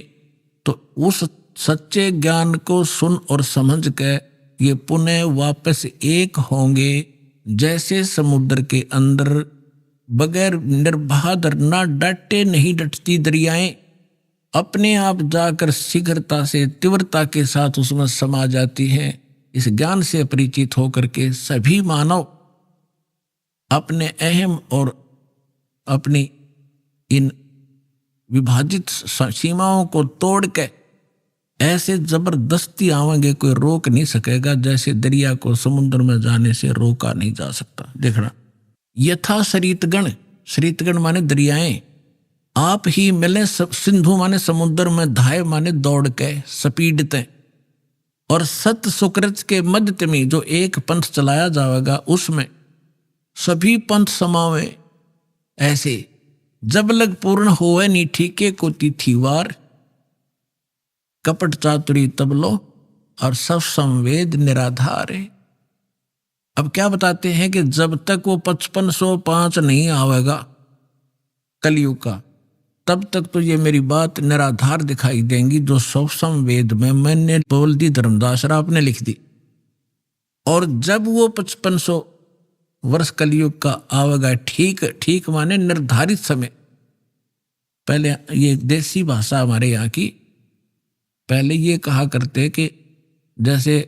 तो उस सच्चे ज्ञान को सुन और समझ के ये पुनः वापस एक होंगे। जैसे समुद्र के अंदर बगैर निर्बाध ना डटे नहीं डटती दरियाएं, अपने आप जाकर शीघ्रता से तीव्रता के साथ उसमें समा जाती हैं। इस ज्ञान से परिचित होकर के सभी मानव अपने अहम और अपनी इन विभाजित सीमाओं को तोड़ के ऐसे जबरदस्ती आवेंगे, कोई रोक नहीं सकेगा। जैसे दरिया को समुद्र में जाने से रोका नहीं जा सकता। देखना, यथा शरीतगण, शरीतगण माने दरियाएं, आप ही मिले सिंधु माने समुद्र में, धाय माने दौड़ के स्पीडते, और सत सुकृत के मध्य में जो एक पंथ चलाया जाएगा उसमें सभी पंथ समावे। ऐसे जब लग पूर्ण होए नी ठीके को तिथिवार, कपट चातुरी तब लो और सब संवेद निराधार है। अब क्या बताते हैं कि जब तक वो 5505 नहीं आवेगा कलयुग का, तब तक तो ये मेरी बात निराधार दिखाई देंगी जो सब संवेद में मैंने बोल दी, धर्मदास राव ने लिख दी। और जब वो 5500 वर्ष कलयुग का आवेगा, ठीक ठीक माने निर्धारित समय। पहले ये देसी भाषा हमारे यहाँ की, पहले ये कहा करते कि जैसे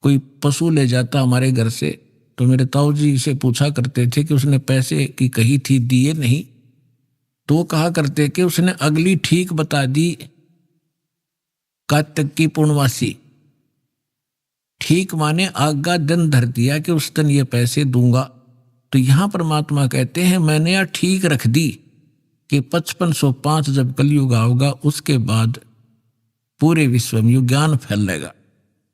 कोई पशु ले जाता हमारे घर से, तो मेरे ताऊ जी से पूछा करते थे कि उसने पैसे की कही थी, दिए नहीं, तो वो कहा करते कि उसने अगली ठीक बता दी कार्तिक की पूर्णवासी। ठीक माने आगा दिन धर दिया कि उस दिन ये पैसे दूंगा। तो यहां परमात्मा कहते हैं मैंने यह ठीक रख दी कि 5505 जब कलयुग आओगा, उसके बाद पूरे विश्व में ज्ञान फैलेगा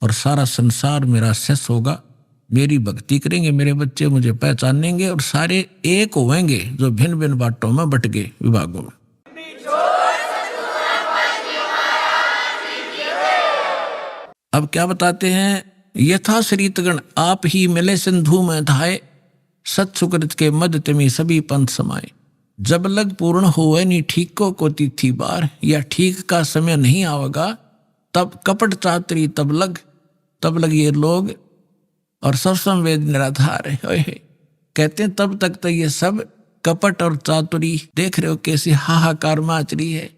और सारा संसार मेरा शेष होगा। मेरी भक्ति करेंगे मेरे बच्चे, मुझे पहचानेंगे और सारे एक होंगे जो भिन्न भिन्न बाटों में बट गए विभागों में। अब क्या बताते हैं, यथा श्रीतगण आप ही मिले सिंधु में धाये, सत सुकृत के मद तिमी सभी पंथ समाये। जब लग पूर्ण होए नी ठीको को तिथि बार, या ठीक का समय नहीं आवेगा, तब कपट चातरी तब लग ये लोग और सब संवेद निराधार है। कहते हैं तब तक तो ये सब कपट और चातुरी, देख रहे हो कैसे हाहाकार मच रही है,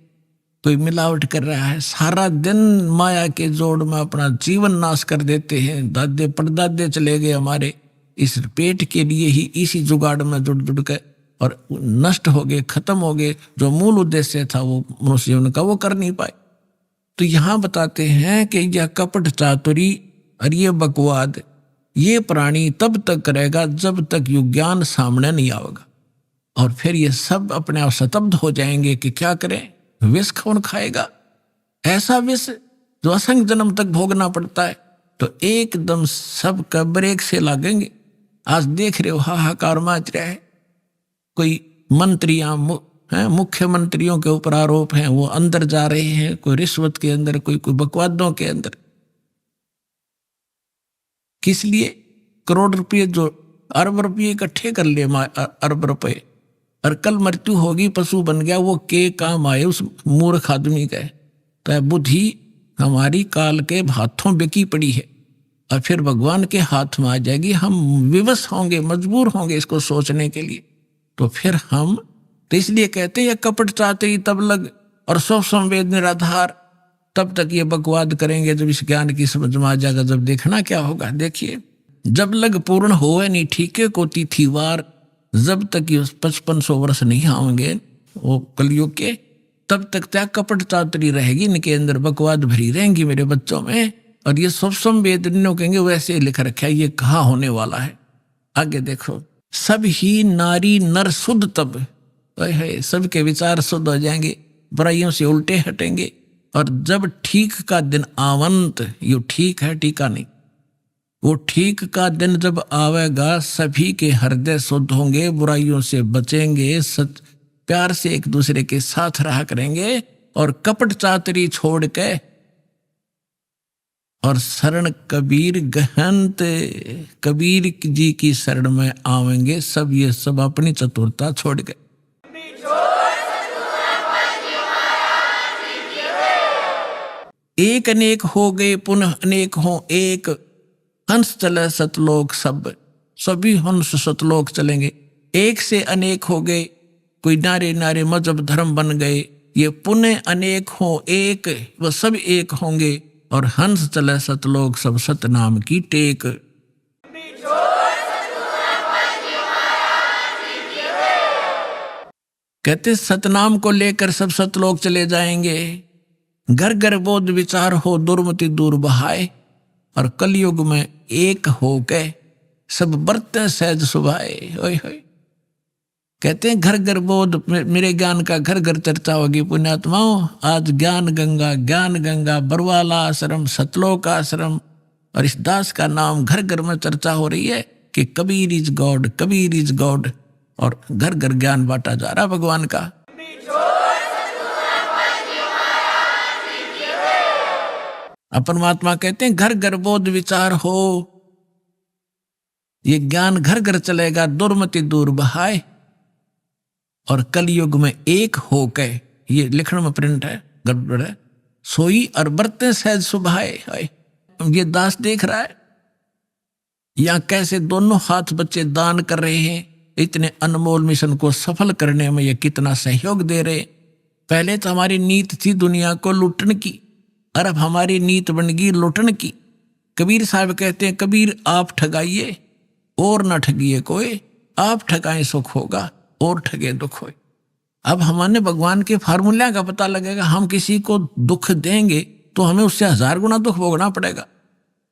कोई मिलावट कर रहा है, सारा दिन माया के जोड़ में अपना जीवन नाश कर देते हैं। दादे परदादे चले गए हमारे इस पेट के लिए ही, इसी जुगाड़ में जुड़ के, और नष्ट हो गए, खत्म हो गए। जो मूल उद्देश्य था वो मनुष्य जीवन का, वो कर नहीं पाए। तो यहां बताते हैं कि यह कपट चातुरी और ये बकवाद, ये प्राणी तब तक करेगा जब तक युग ज्ञान सामने नहीं आएगा। और फिर ये सब अपने आप स्तब्ध हो जाएंगे कि क्या करें, विष कौन खाएगा, ऐसा विष जो असंख्य जन्म तक भोगना पड़ता है। तो एकदम सब का ब्रेक से लागेंगे। आज देख रहे हो हाहाकार मच रहा है, कोई मंत्रियां मुख्यमंत्रियों के ऊपर आरोप हैं, वो अंदर जा रहे हैं, कोई रिश्वत के अंदर, कोई बकवादों के अंदर। किस लिए? करोड़ रुपये, जो अरब रुपये इकट्ठे कर लिए, अरब रुपये, और कल मृत्यु होगी, पशु बन गया, वो के काम आए उस मूर्ख आदमी का। तो बुद्धि हमारी काल के हाथों बिकी पड़ी है और फिर भगवान के हाथ में आ जाएगी। हम विवश होंगे, मजबूर होंगे इसको सोचने के लिए। तो फिर हम, तो इसलिए कहते हैं कपट चातरी तब लग और सब संवेद निराधार, तब तक ये बकवाद करेंगे जब इस ज्ञान की समझ में आ जाएगा। जब देखना क्या होगा, देखिए, जब लग पूर्ण होए नी ठीके को तिथिवार, जब तक ये 5500 वर्ष नहीं आएंगे वो कलयुग के, तब तक त्या कपट चातरी रहेगी, इनके अंदर बकवाद भरी रहेंगी मेरे बच्चों में। और ये सब संवेद कहेंगे वैसे लिख रखा है, ये कहाँ होने वाला है। आगे देखो, सब ही नारी नर शुद्ध तब, सबके विचार शुद्ध हो जाएंगे, बुराइयों से उल्टे हटेंगे। और जब ठीक का दिन आवंत, ये ठीक है टीका नहीं, वो ठीक का दिन जब आवेगा, सभी के हृदय शुद्ध होंगे, बुराइयों से बचेंगे, प्यार से एक दूसरे के साथ रहा करेंगे और कपट चातरी छोड़ के और शरण कबीर गहंत, कबीर जी की शरण में आवेंगे सब। ये सब अपनी चतुरता छोड़ के एक अनेक हो गए, पुनः अनेक हो एक, हंस चले सतलोक सब, सभी हंस सतलोक चलेंगे। एक से अनेक हो गए, कोई नारे नारे मजहब धर्म बन गए, ये पुनः अनेक हो एक, वह सब एक होंगे और हंस चले सतलोक सब, सतनाम की टेक। कहते सतनाम को लेकर सब सतलोक चले जाएंगे। घर घर बोध विचार हो, दुर्मति दूर बहाए, और कलयुग में एक हो गए सब बरते सहज सुभाए। ओए होए, कहते हैं घर घर बोध, मेरे ज्ञान का घर घर चर्चा होगी पुण्यात्माओं। आज ज्ञान गंगा बरवाला आश्रम, सतलोक आश्रम और इस दास का नाम घर घर में चर्चा हो रही है कि Kabir is God, Kabir is God. और घर घर ज्ञान बांटा जा रहा भगवान का। अब परमात्मा कहते हैं घर घर बोध विचार हो, ये ज्ञान घर घर चलेगा, दुर्मति दूर बहाए, और कलयुग में एक हो के, ये लिखण में प्रिंट है, गड़बड़ है, सोई और बरते सहज सुभाए। ये दास देख रहा है या कैसे दोनों हाथ बच्चे दान कर रहे हैं, इतने अनमोल मिशन को सफल करने में ये कितना सहयोग दे रहे। पहले तो हमारी नीत थी दुनिया को लूटने की, और अब हमारी नीत बन गई लूटने की। कबीर साहब कहते हैं, कबीर आप ठगाइए और न ठगिए कोई, आप ठगाएं सुख होगा और ठगे दुख होए। अब हमारे भगवान के फार्मूला का पता लगेगा, हम किसी को दुख देंगे तो हमें उससे 1000 गुना दुख भोगना पड़ेगा।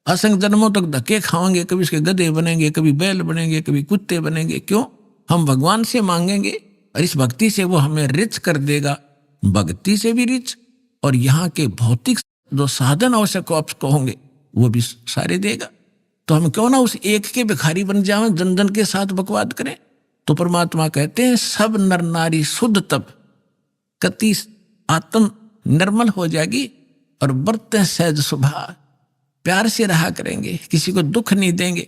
असंख्य जन्मों तक धक्के खाएंगे, कभी उसके गधे बनेंगे, कभी बैल बनेंगे, कभी कुत्ते बनेंगे। क्यों? हम भगवान से मांगेंगे और इस भक्ति से वो हमें रिच कर देगा, भक्ति से भी रिच, और यहाँ के भौतिक जो साधन आवश्यक आपको होंगे वो भी सारे देगा। तो हम क्यों ना उस एक के भिखारी बन जाएं, जन जन के साथ बकवाद करें। तो परमात्मा कहते हैं, सब नर नारी शुद्ध तब कति आत्म निर्मल हो जाएगी, और बरते सहज स्वभाव, प्यार से रहा करेंगे, किसी को दुख नहीं देंगे।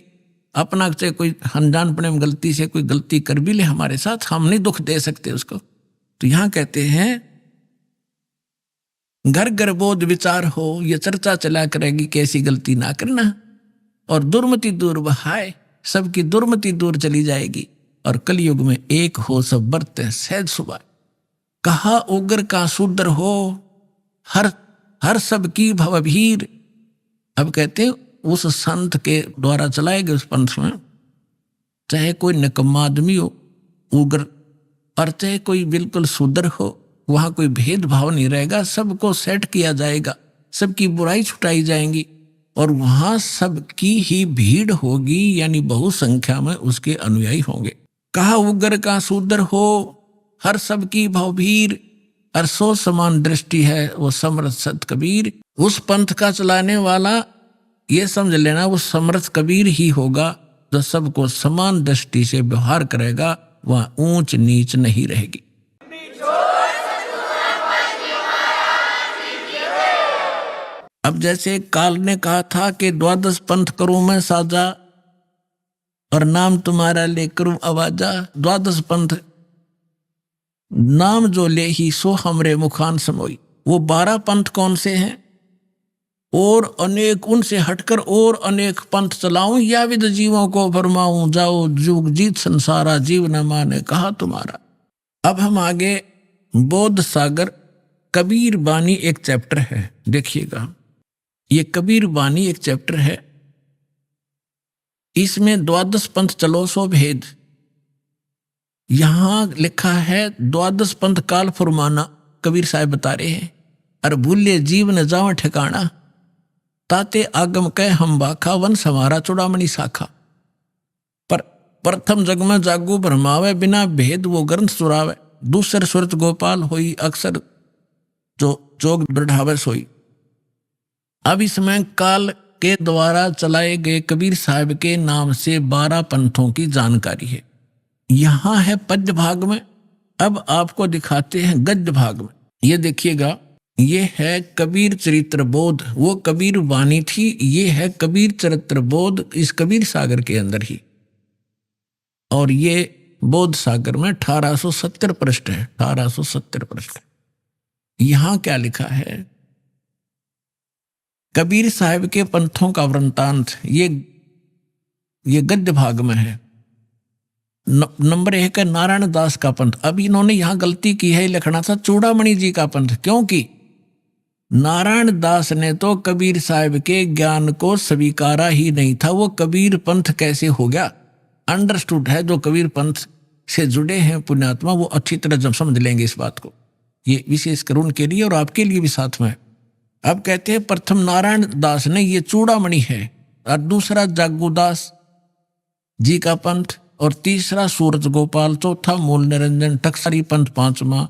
अपना से कोई अनजानपने में गलती से कोई गलती कर भी ले हमारे साथ, हम नहीं दुख दे सकते उसको। तो यहां कहते हैं घर घर बोध विचार हो, ये चर्चा चला करेगी कैसी गलती ना करना, और दुर्मति दूर बहाए, सबकी दुर्मति दूर चली जाएगी, और कलयुग में एक हो सब बरते सहज सुभाए। कहा उग्र का शूद्र हो, हर सब की भवभीर। अब कहते हैं उस संत के द्वारा चलाए गए उस पंथ में, चाहे कोई निकम्मा आदमी हो उग्र, और चाहे कोई बिल्कुल शूद्र हो, वहां कोई भेदभाव नहीं रहेगा, सबको सेट किया जाएगा, सबकी बुराई छुटाई जाएंगी, और वहां सबकी ही भीड़ होगी, यानी बहुसंख्या में उसके अनुयायी होंगे। कहा उग्र का शूद्र हो, हर सबकी भवभीर, और सो समान दृष्टि है वो समर्थ सत कबीर। उस पंथ का चलाने वाला ये समझ लेना वो समर्थ कबीर ही होगा, जो सबको समान दृष्टि से व्यवहार करेगा, वह ऊंच नीच नहीं रहेगी। अब जैसे काल ने कहा था कि 12 पंथ करूं मैं साजा, और नाम तुम्हारा ले करूं आवाजा। 12 पंथ नाम जो ले ही सो हमरे मुखान समोई। वो 12 पंथ कौन से हैं? और अनेक उनसे हटकर और अनेक पंथ चलाऊं, या विद जीवों को फरमाऊं, जाओ जुग जीत संसारा, जीव न माने कहा तुम्हारा। अब हम आगे बोध सागर कबीर बानी एक चैप्टर है, देखिएगा ये कबीर बानी एक चैप्टर है, इसमें 12 पंथ चलो सो भेद। यहां लिखा है 12 पंथ काल फरमाना, कबीर साहब बता रहे हैं, अर भूले जीव न जाओ ठिकाना, ताते आगम कह हम बाखा, वन समारा चुड़ामणि शाखा। पर प्रथम जग में जागू भरमावे, बिना भेद वो ग्रंथ चुरावे, दूसर सुरत गोपाल होई, अक्सर जो जोग बढ़ावे सोई। अब इसमें काल के द्वारा चलाए गए कबीर साहब के नाम से 12 पंथों की जानकारी है। यहां है पद्य भाग में, अब आपको दिखाते हैं गद्य भाग में। ये देखिएगा, ये है कबीर चरित्र बोध, वो कबीर वाणी थी, ये है कबीर चरित्र बोध इस कबीर सागर के अंदर ही। और ये बोध सागर में 1870 पृष्ठ है, 1870 पृष्ठ। यहां क्या लिखा है? कबीर साहब के पंथों का वृंतांत, ये गद्य भाग में है। नंबर 1 है नारायण दास का पंथ। अब इन्होंने यहां गलती की है, लिखना था चूड़ामणि जी का पंथ, क्योंकि नारायण दास ने तो कबीर साहब के ज्ञान को स्वीकारा ही नहीं था। वो कबीर पंथ कैसे हो गया? अंडरस्टूड है, जो कबीर पंथ से जुड़े हैं पुण्यात्मा वो अच्छी तरह जब समझ लेंगे इस बात को। ये विशेषकर उनके लिए और आपके लिए भी साथ में। अब कहते हैं प्रथम नारायण दास ने, ये चूड़ामणि है, और दूसरा जागूदास जी का पंथ, और तीसरा सूरज गोपाल, चौथा मूल निरंजन टकसारी पंथ, 5वां,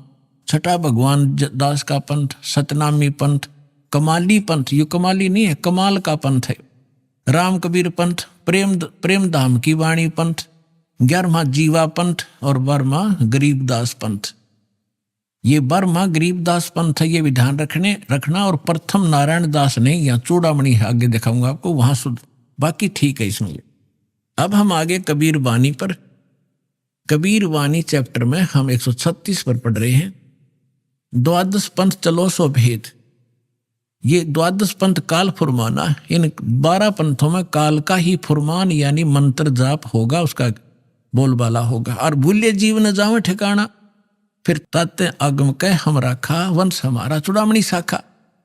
छठा भगवान दास का पंथ, सतनामी पंथ, कमाली पंथ, ये कमाली नहीं है, कमाल का पंथ है, राम कबीर पंथ, प्रेम धाम की वाणी पंथ, 11वां जीवा पंथ और 12वां गरीबदास पंथ। ये 12वां गरीबदास पंथ है, ये भी ध्यान रखना। और प्रथम नारायण दास ने, या चूड़ामणि है, आगे दिखाऊंगा आपको, वहां शुद्ध, बाकी ठीक है इसमें। अब हम आगे कबीर वाणी पर। कबीर वाणी चैप्टर में हम 136 पर पढ़ रहे हैं। द्वादश पंथ चलो सो भेद। ये द्वादश पंथ काल फुरमाना। इन 12 पंथों में काल का ही फुरमान यानी मंत्र जाप होगा, उसका बोलबाला होगा। और भूल्य जीव न जावे ठिकाना, फिर तत्व आगम कह हम राखा, वंश हमारा चूड़ामणि शाखा।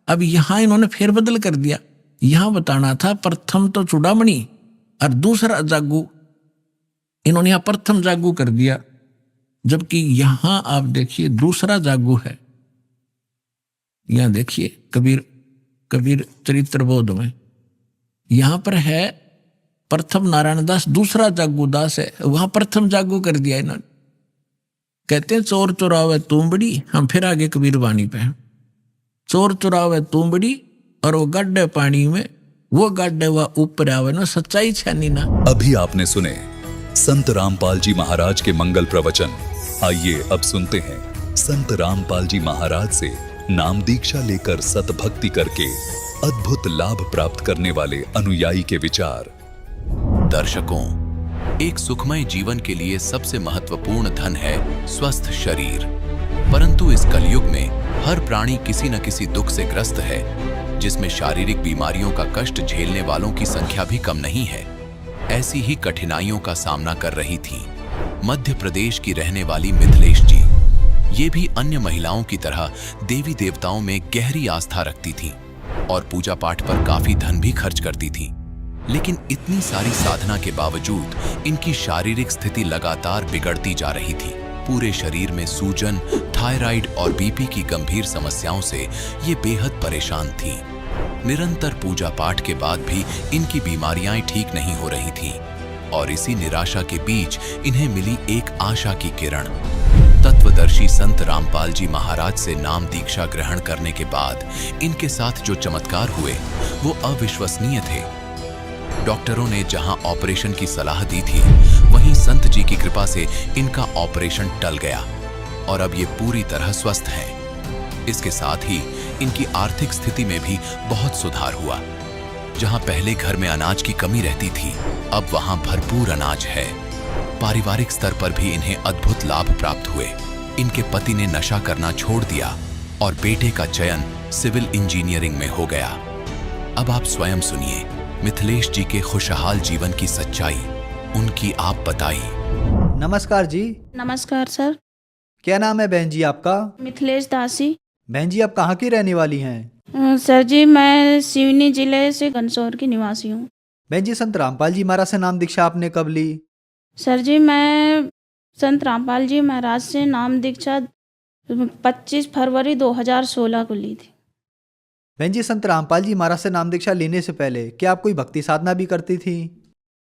अब यहां इन्होंने फेर बदल कर दिया। यहां बताना था प्रथम तो चूड़ामणि और दूसरा जागू, इन्होंने यहां प्रथम जागू कर दिया, जबकि यहां आप देखिए दूसरा जागू है। यहां देखिए कबीर चरित्र बोध में यहां पर है प्रथम नारायण दास, दूसरा जागू दास है, वहां प्रथम जागू कर दिया इन्होंने। कहते हैं चोर चुरावे तूंबड़ी, हम फिर आगे कबीर वाणी पे हैं। चोर चुरावे तूंबड़ी और वो गड्ढे पानी में, वो गड्ढे वह ऊपर आवे ना, सच्चाई छानी ना। अभी आपने सुने संत रामपाल जी महाराज के मंगल प्रवचन। आइए अब सुनते हैं संत रामपाल जी महाराज से नाम दीक्षा लेकर सतभक्ति करके अद्भुत लाभ प्राप्त करने वाले अनुयायी के विचार। दर्शकों, एक सुखमय जीवन के लिए सबसे महत्वपूर्ण धन है स्वस्थ शरीर। परंतु इस कलयुग में हर प्राणी किसी न किसी दुख से ग्रस्त है, जिसमें शारीरिक बीमारियों का कष्ट झेलने वालों की संख्या भी कम नहीं है। ऐसी ही कठिनाइयों का सामना कर रही थी मध्य प्रदेश की रहने वाली मिथिलेश जी। ये भी अन्य महिलाओं की तरह देवी देवताओं में गहरी आस्था रखती थी और पूजा पाठ पर काफी धन भी खर्च करती थी। लेकिन इतनी सारी साधना के बावजूद इनकी शारीरिक स्थिति लगातार बिगड़ती जा रही थी। पूरे शरीर में सूजन, थायराइड और बीपी की गंभीर समस्याओं से ये बेहद परेशान थी। निरंतर पूजा पाठ के बाद भी इनकी बीमारियां ठीक नहीं हो रही थीं और इसी निराशा के बीच इन्हें मिली एक आशा की किरण। तत्वदर्शी संत रामपाल जी महाराज से नाम दीक्षा ग्रहण करने के बाद इनके साथ जो चमत्कार हुए वो अविश्वसनीय थे। डॉक्टरों ने जहां ऑपरेशन की सलाह दी थी, वहीं संत जी की कृपा से इनका ऑपरेशन टल गया और अब ये पूरी तरह स्वस्थ हैं। इसके साथ ही इनकी आर्थिक स्थिति में भी बहुत सुधार हुआ। जहां पहले घर में अनाज की कमी रहती थी, अब वहां भरपूर अनाज है। पारिवारिक स्तर पर भी इन्हें अद्भुत लाभ प्राप्त हुए। इनके पति ने नशा करना छोड़ दिया और बेटे का चयन सिविल इंजीनियरिंग में हो गया। अब आप स्वयं सुनिए मिथिलेश जी के खुशहाल जीवन की सच्चाई, उनकी आप बताइए। नमस्कार जी। नमस्कार सर। क्या नाम है बहन जी आपका? मिथिलेश दासी। बहन जी आप कहाँ की रहने वाली हैं? सर जी मैं सिवनी जिले से घनसौर की निवासी हूँ। बहन जी संत रामपाल जी महाराज से नाम दीक्षा आपने कब ली? सर जी मैं संत रामपाल जी महाराज से नाम दीक्षा 25 फरवरी 2016 को ली थी। बहन जी संत रामपाल जी महाराज से नाम दीक्षा लेने से पहले क्या आप कोई भक्ति साधना भी करती थी?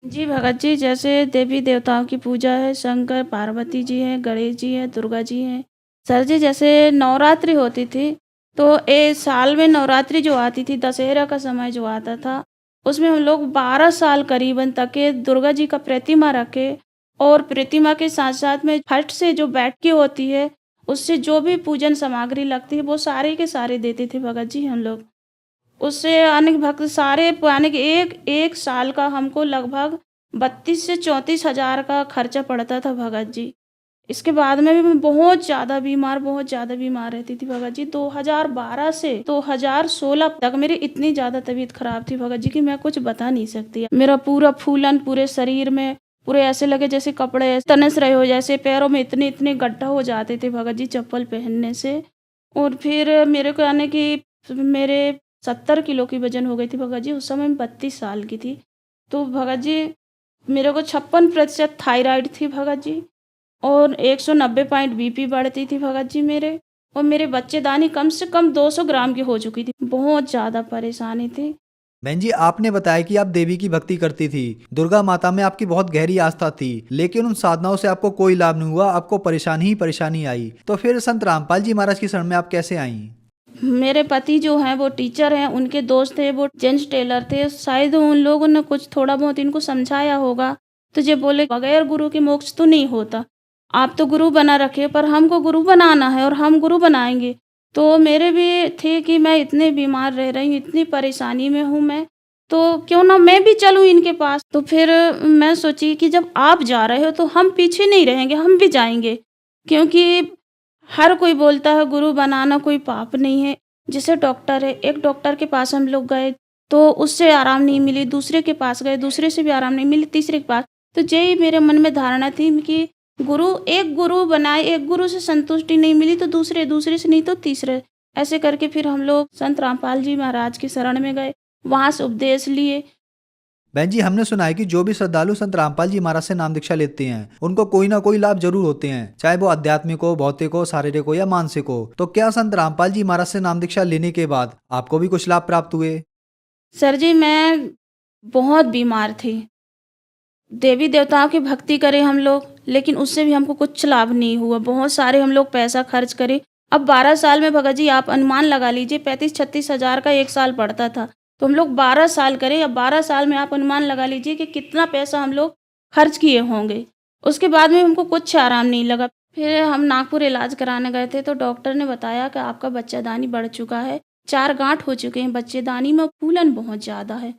जी भगत जी, जैसे देवी देवताओं की पूजा है, शंकर पार्वती जी हैं, गणेश जी हैं, दुर्गा जी हैं। सर जी जैसे नवरात्रि होती थी तो एक साल में नवरात्रि जो आती थी, दशहरा का समय जो आता था, उसमें हम लोग 12 साल करीबन तक के दुर्गा जी का प्रतिमा रखे और प्रतिमा के साथ साथ में फट से जो बैठकी होती है उससे जो भी पूजन सामग्री लगती है वो सारे के सारे देते थे भगत जी हम लोग। उससे अनेक भक्त सारे पाने के एक साल का हमको लगभग 32 से 34 हज़ार का खर्चा पड़ता था भगत जी। इसके बाद में भी मैं बहुत ज़्यादा बीमार रहती थी भगत जी। 2012 से 2016 तक मेरी इतनी ज़्यादा तबीयत खराब थी भगत जी कि मैं कुछ बता नहीं सकती। मेरा पूरा फूलन पूरे शरीर में पूरे ऐसे लगे जैसे कपड़े तनस रहे हो, जैसे पैरों में इतने गड्ढा हो जाते थे भगत जी चप्पल पहनने से। और फिर मेरे को आने की मेरे 70 किलो की वजन हो गई थी भगत जी। उस समय मैं 32 साल की थी। तो भगत जी मेरे को 56% थायराइड थी भगत जी और 190 पॉइंट बीपी बढ़ती थी भगत जी मेरे। और मेरे बच्चेदानी कम से कम 200 ग्राम की हो चुकी थी। बहुत ज़्यादा परेशानी थी। बहन जी आपने बताया कि आप देवी की भक्ति करती थी, दुर्गा माता में आपकी बहुत गहरी आस्था थी, लेकिन उन साधनाओं से आपको कोई लाभ नहीं हुआ, आपको परेशानी ही परेशानी आई। तो फिर संत रामपाल जी महाराज की शरण में आप कैसे आईं? मेरे पति जो हैं वो टीचर हैं, उनके दोस्त थे वो जेंट्स टेलर थे। शायद उन लोगों ने कुछ थोड़ा बहुत इनको समझाया होगा तो ये बोले बगैर गुरु के मोक्ष तो नहीं होता, आप तो गुरु बना रखे पर हमको गुरु बनाना है और हम गुरु बनाएंगे। तो मेरे भी थे कि मैं इतने बीमार रह रही हूँ, इतनी परेशानी में हूँ मैं, तो क्यों ना मैं भी चलूँ इनके पास। तो फिर मैं सोची कि जब आप जा रहे हो तो हम पीछे नहीं रहेंगे, हम भी जाएंगे, क्योंकि हर कोई बोलता है गुरु बनाना कोई पाप नहीं है। जैसे डॉक्टर है, एक डॉक्टर के पास हम लोग गए तो उससे आराम नहीं मिली, दूसरे के पास गए, दूसरे से भी आराम नहीं मिली, तीसरे के पास। तो यही मेरे मन में धारणा थी कि एक गुरु बनाए, एक गुरु से संतुष्टि नहीं मिली तो दूसरे, दूसरे से नहीं तो तीसरे। ऐसे करके फिर हम लोग संत रामपाल जी महाराज की शरण में गए, वहाँ से उपदेश लिए। बहन जी, हमने सुना है कि जो भी श्रद्धालु संत रामपाल जी महाराज से नाम दीक्षा लेते हैं उनको कोई ना कोई लाभ जरूर होते हैं, चाहे वो आध्यात्मिक हो, भौतिक हो, शारीरिक हो या मानसिक हो। तो क्या संत रामपाल जी महाराज से नाम दीक्षा लेने के बाद आपको भी कुछ लाभ प्राप्त हुए? सर जी, मैं बहुत बीमार थी, देवी देवताओं की भक्ति करें हम लोग, लेकिन उससे भी हमको कुछ लाभ नहीं हुआ। बहुत सारे हम लोग पैसा खर्च करे। अब 12 साल में भगत जी आप अनुमान लगा लीजिए, 35-36 हज़ार का एक साल पड़ता था, तो हम लोग 12 साल करें। अब 12 साल में आप अनुमान लगा लीजिए कि कितना पैसा हम लोग खर्च किए होंगे। उसके बाद में हमको कुछ आराम नहीं लगा। फिर हम नागपुर इलाज कराने गए थे तो डॉक्टर ने बताया कि आपका बच्चेदानी बढ़ चुका है, 4 गांठ हो चुके हैं बच्चेदानी में, फूलन बहुत ज़्यादा है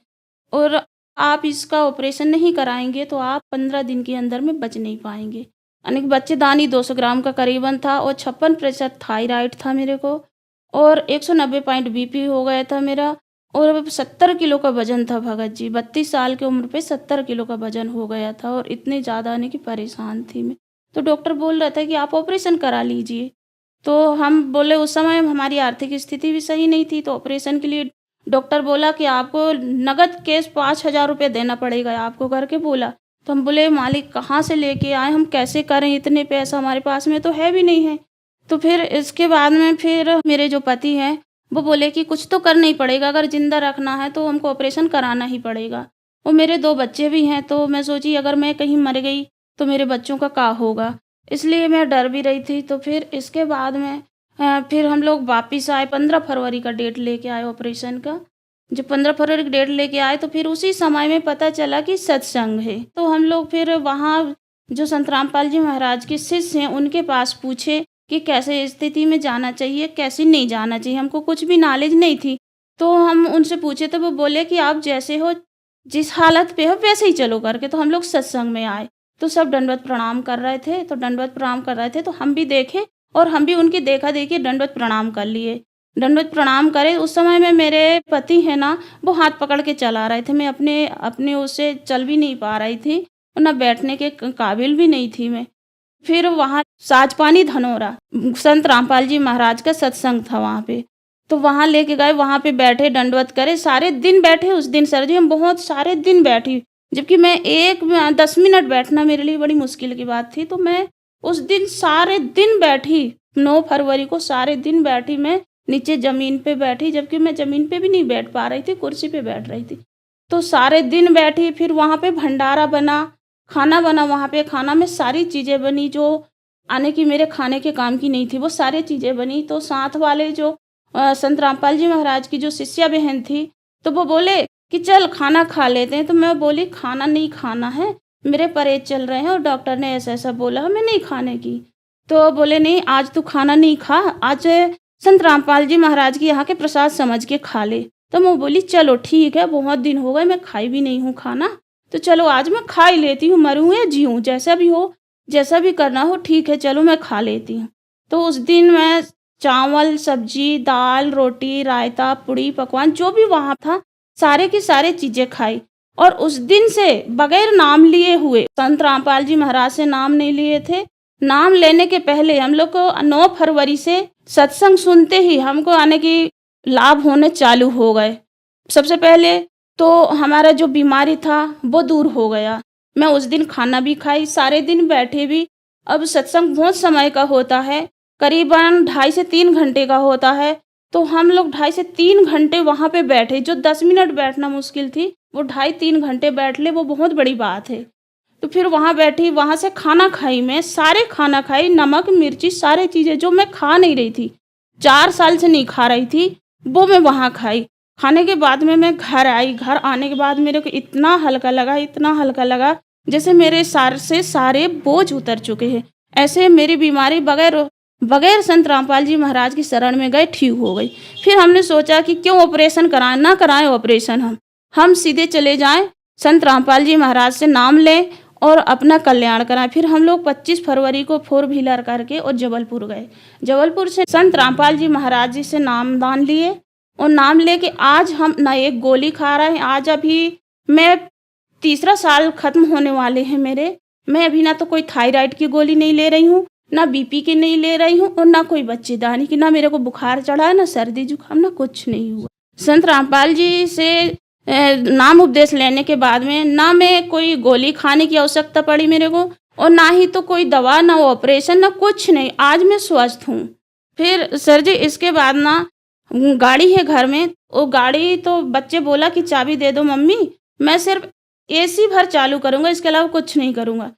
और आप इसका ऑपरेशन नहीं कराएंगे तो आप 15 दिन के अंदर में बच नहीं पाएंगे। यानी कि बच्चेदानी 200 ग्राम का करीबन था और 56% थायराइड था मेरे को, और 190 पॉइंट बीपी हो गया था मेरा, और 70 किलो का वजन था भगत जी। 32 साल की उम्र पे 70 किलो का वजन हो गया था और इतने ज़्यादा आने की परेशान थी मैं। तो डॉक्टर बोल रहा था कि आप ऑपरेशन करा लीजिए। तो हम बोले, उस समय हमारी आर्थिक स्थिति भी सही नहीं थी, तो ऑपरेशन के लिए डॉक्टर बोला कि आपको नगद केस 5,000 रुपये देना पड़ेगा आपको करके बोला। तो हम बोले मालिक कहाँ से लेके आए, हम कैसे करें, इतने पैसा हमारे पास में तो है भी नहीं है। तो फिर इसके बाद में फिर मेरे जो पति हैं वो बोले कि कुछ तो करना ही पड़ेगा, अगर जिंदा रखना है तो हमको ऑपरेशन कराना ही पड़ेगा। और मेरे 2 बच्चे भी हैं, तो मैं सोची अगर मैं कहीं मर गई तो मेरे बच्चों का क्या होगा, इसलिए मैं डर भी रही थी। तो फिर इसके बाद में फिर हम लोग वापिस आए, 15 फरवरी का डेट लेके आए ऑपरेशन का। जब 15 फरवरी की डेट लेके आए तो फिर उसी समय में पता चला कि सत्संग है। तो हम लोग फिर वहाँ जो संत रामपाल जी महाराज के शिष्य हैं उनके पास पूछे कि कैसे स्थिति में जाना चाहिए, कैसे नहीं जाना चाहिए। हमको कुछ भी नॉलेज नहीं थी, तो हम उनसे पूछे तो वो बोले कि आप जैसे हो, जिस हालत पे हो वैसे ही चलो करके। तो हम लोग सत्संग में आए तो सब दंडवत प्रणाम कर रहे थे, तो दंडवत प्रणाम कर रहे थे तो हम भी देखे और हम भी उनकी देखा देखी दंडवत प्रणाम कर लिए। दंडवत प्रणाम करे, उस समय में मेरे पति है ना वो हाथ पकड़ के चला रहे थे, मैं अपने उससे चल भी नहीं पा रही थी और ना बैठने के काबिल भी नहीं थी मैं। फिर वहाँ साजपानी धनोरा संत रामपाल जी महाराज का सत्संग था वहाँ पे, तो वहाँ लेके गए, वहाँ पे बैठे, दंडवत करे, सारे दिन बैठे उस दिन। सर जी हम बहुत सारे दिन बैठी, जबकि मैं 10 मिनट बैठना मेरे लिए बड़ी मुश्किल की बात थी। तो मैं उस दिन सारे दिन बैठी, 9 फरवरी को सारे दिन बैठी, मैं नीचे ज़मीन पे बैठी, जबकि मैं ज़मीन पे भी नहीं बैठ पा रही थी, कुर्सी पे बैठ रही थी। तो सारे दिन बैठी। फिर वहाँ पे भंडारा बना, खाना बना, वहाँ पे खाना में सारी चीज़ें बनी जो आने की मेरे खाने के काम की नहीं थी, वो सारी चीज़ें बनी। तो साथ वाले जो संत रामपाल जी महाराज की जो शिष्या बहन थी, तो वो बोले कि चल खाना खा लेते हैं। तो मैं बोली खाना नहीं खाना है, मेरे परहेज चल रहे हैं और डॉक्टर ने ऐसा ऐसा बोला हमें नहीं खाने की। तो बोले नहीं आज तू खाना नहीं खा, आज संत रामपाल जी महाराज की यहाँ के प्रसाद समझ के खा ले। तो मैं बोली चलो ठीक है, बहुत दिन हो गए मैं खाई भी नहीं हूँ खाना, तो चलो आज मैं खा ही लेती हूँ, मरूँ या जीऊँ जैसा भी हो, जैसा भी करना हो ठीक है, चलो मैं खा लेती हूँ। तो उस दिन मैं चावल, सब्जी, दाल, रोटी, रायता, पूड़ी, पकवान जो भी वहाँ था सारे की सारे चीज़ें खाई। और उस दिन से बगैर नाम लिए हुए, संत रामपाल जी महाराज से नाम नहीं लिए थे, नाम लेने के पहले हम लोग को 9 फरवरी से सत्संग सुनते ही हमको आने की लाभ होने चालू हो गए। सबसे पहले तो हमारा जो बीमारी था वो दूर हो गया। मैं उस दिन खाना भी खाई, सारे दिन बैठे भी। अब सत्संग बहुत समय का होता है, करीबन 2.5 से 3 घंटे का होता है, तो हम लोग 2.5 से 3 घंटे वहाँ पे बैठे। जो 10 मिनट बैठना मुश्किल थी वो 2.5-3 घंटे बैठ ले, वो बहुत बड़ी बात है। तो फिर वहाँ बैठी, वहाँ से खाना खाई, मैं सारे खाना खाई, नमक मिर्ची सारी चीज़ें जो मैं खा नहीं रही थी, 4 साल से नहीं खा रही थी, वो मैं वहाँ खाई। खाने के बाद में मैं घर आई। घर आने के बाद मेरे को इतना हल्का लगा, इतना हल्का लगा जैसे मेरे सर से सारे बोझ उतर चुके हैं। ऐसे मेरी बीमारी बगैर संत रामपाल जी महाराज की शरण में गए ठीक हो गई। फिर हमने सोचा कि क्यों ऑपरेशन कराएं, ना कराएं ऑपरेशन, हम सीधे चले जाएं संत रामपाल जी महाराज से नाम लें और अपना कल्याण कराएं। फिर हम लोग 25 फरवरी को 4 व्हीलर करके और जबलपुर गए। जबलपुर से संत रामपाल जी महाराज जी से नामदान लिए और नाम लेके आज हम ना एक गोली खा रहे हैं। आज अभी मैं 3रा साल खत्म होने वाले हैं मेरे। मैं अभी ना तो कोई थायराइड की गोली नहीं ले रही हूँ, ना बीपी की नहीं ले रही हूँ और ना कोई बच्चेदानी की, ना मेरे को बुखार चढ़ा है, ना सर्दी जुकाम, ना कुछ नहीं हुआ। संत रामपाल जी से नाम उपदेश लेने के बाद में ना मैं कोई गोली खाने की आवश्यकता पड़ी मेरे को, और ना ही तो कोई दवा, ना ऑपरेशन, ना कुछ नहीं। आज मैं स्वस्थ हूँ। फिर सर जी इसके बाद ना गाड़ी है घर में, वो गाड़ी तो बच्चे बोला कि चाबी दे दो मम्मी, मैं सिर्फ एसी भर चालू करूँगा, इसके अलावा कुछ नहीं करूँगा।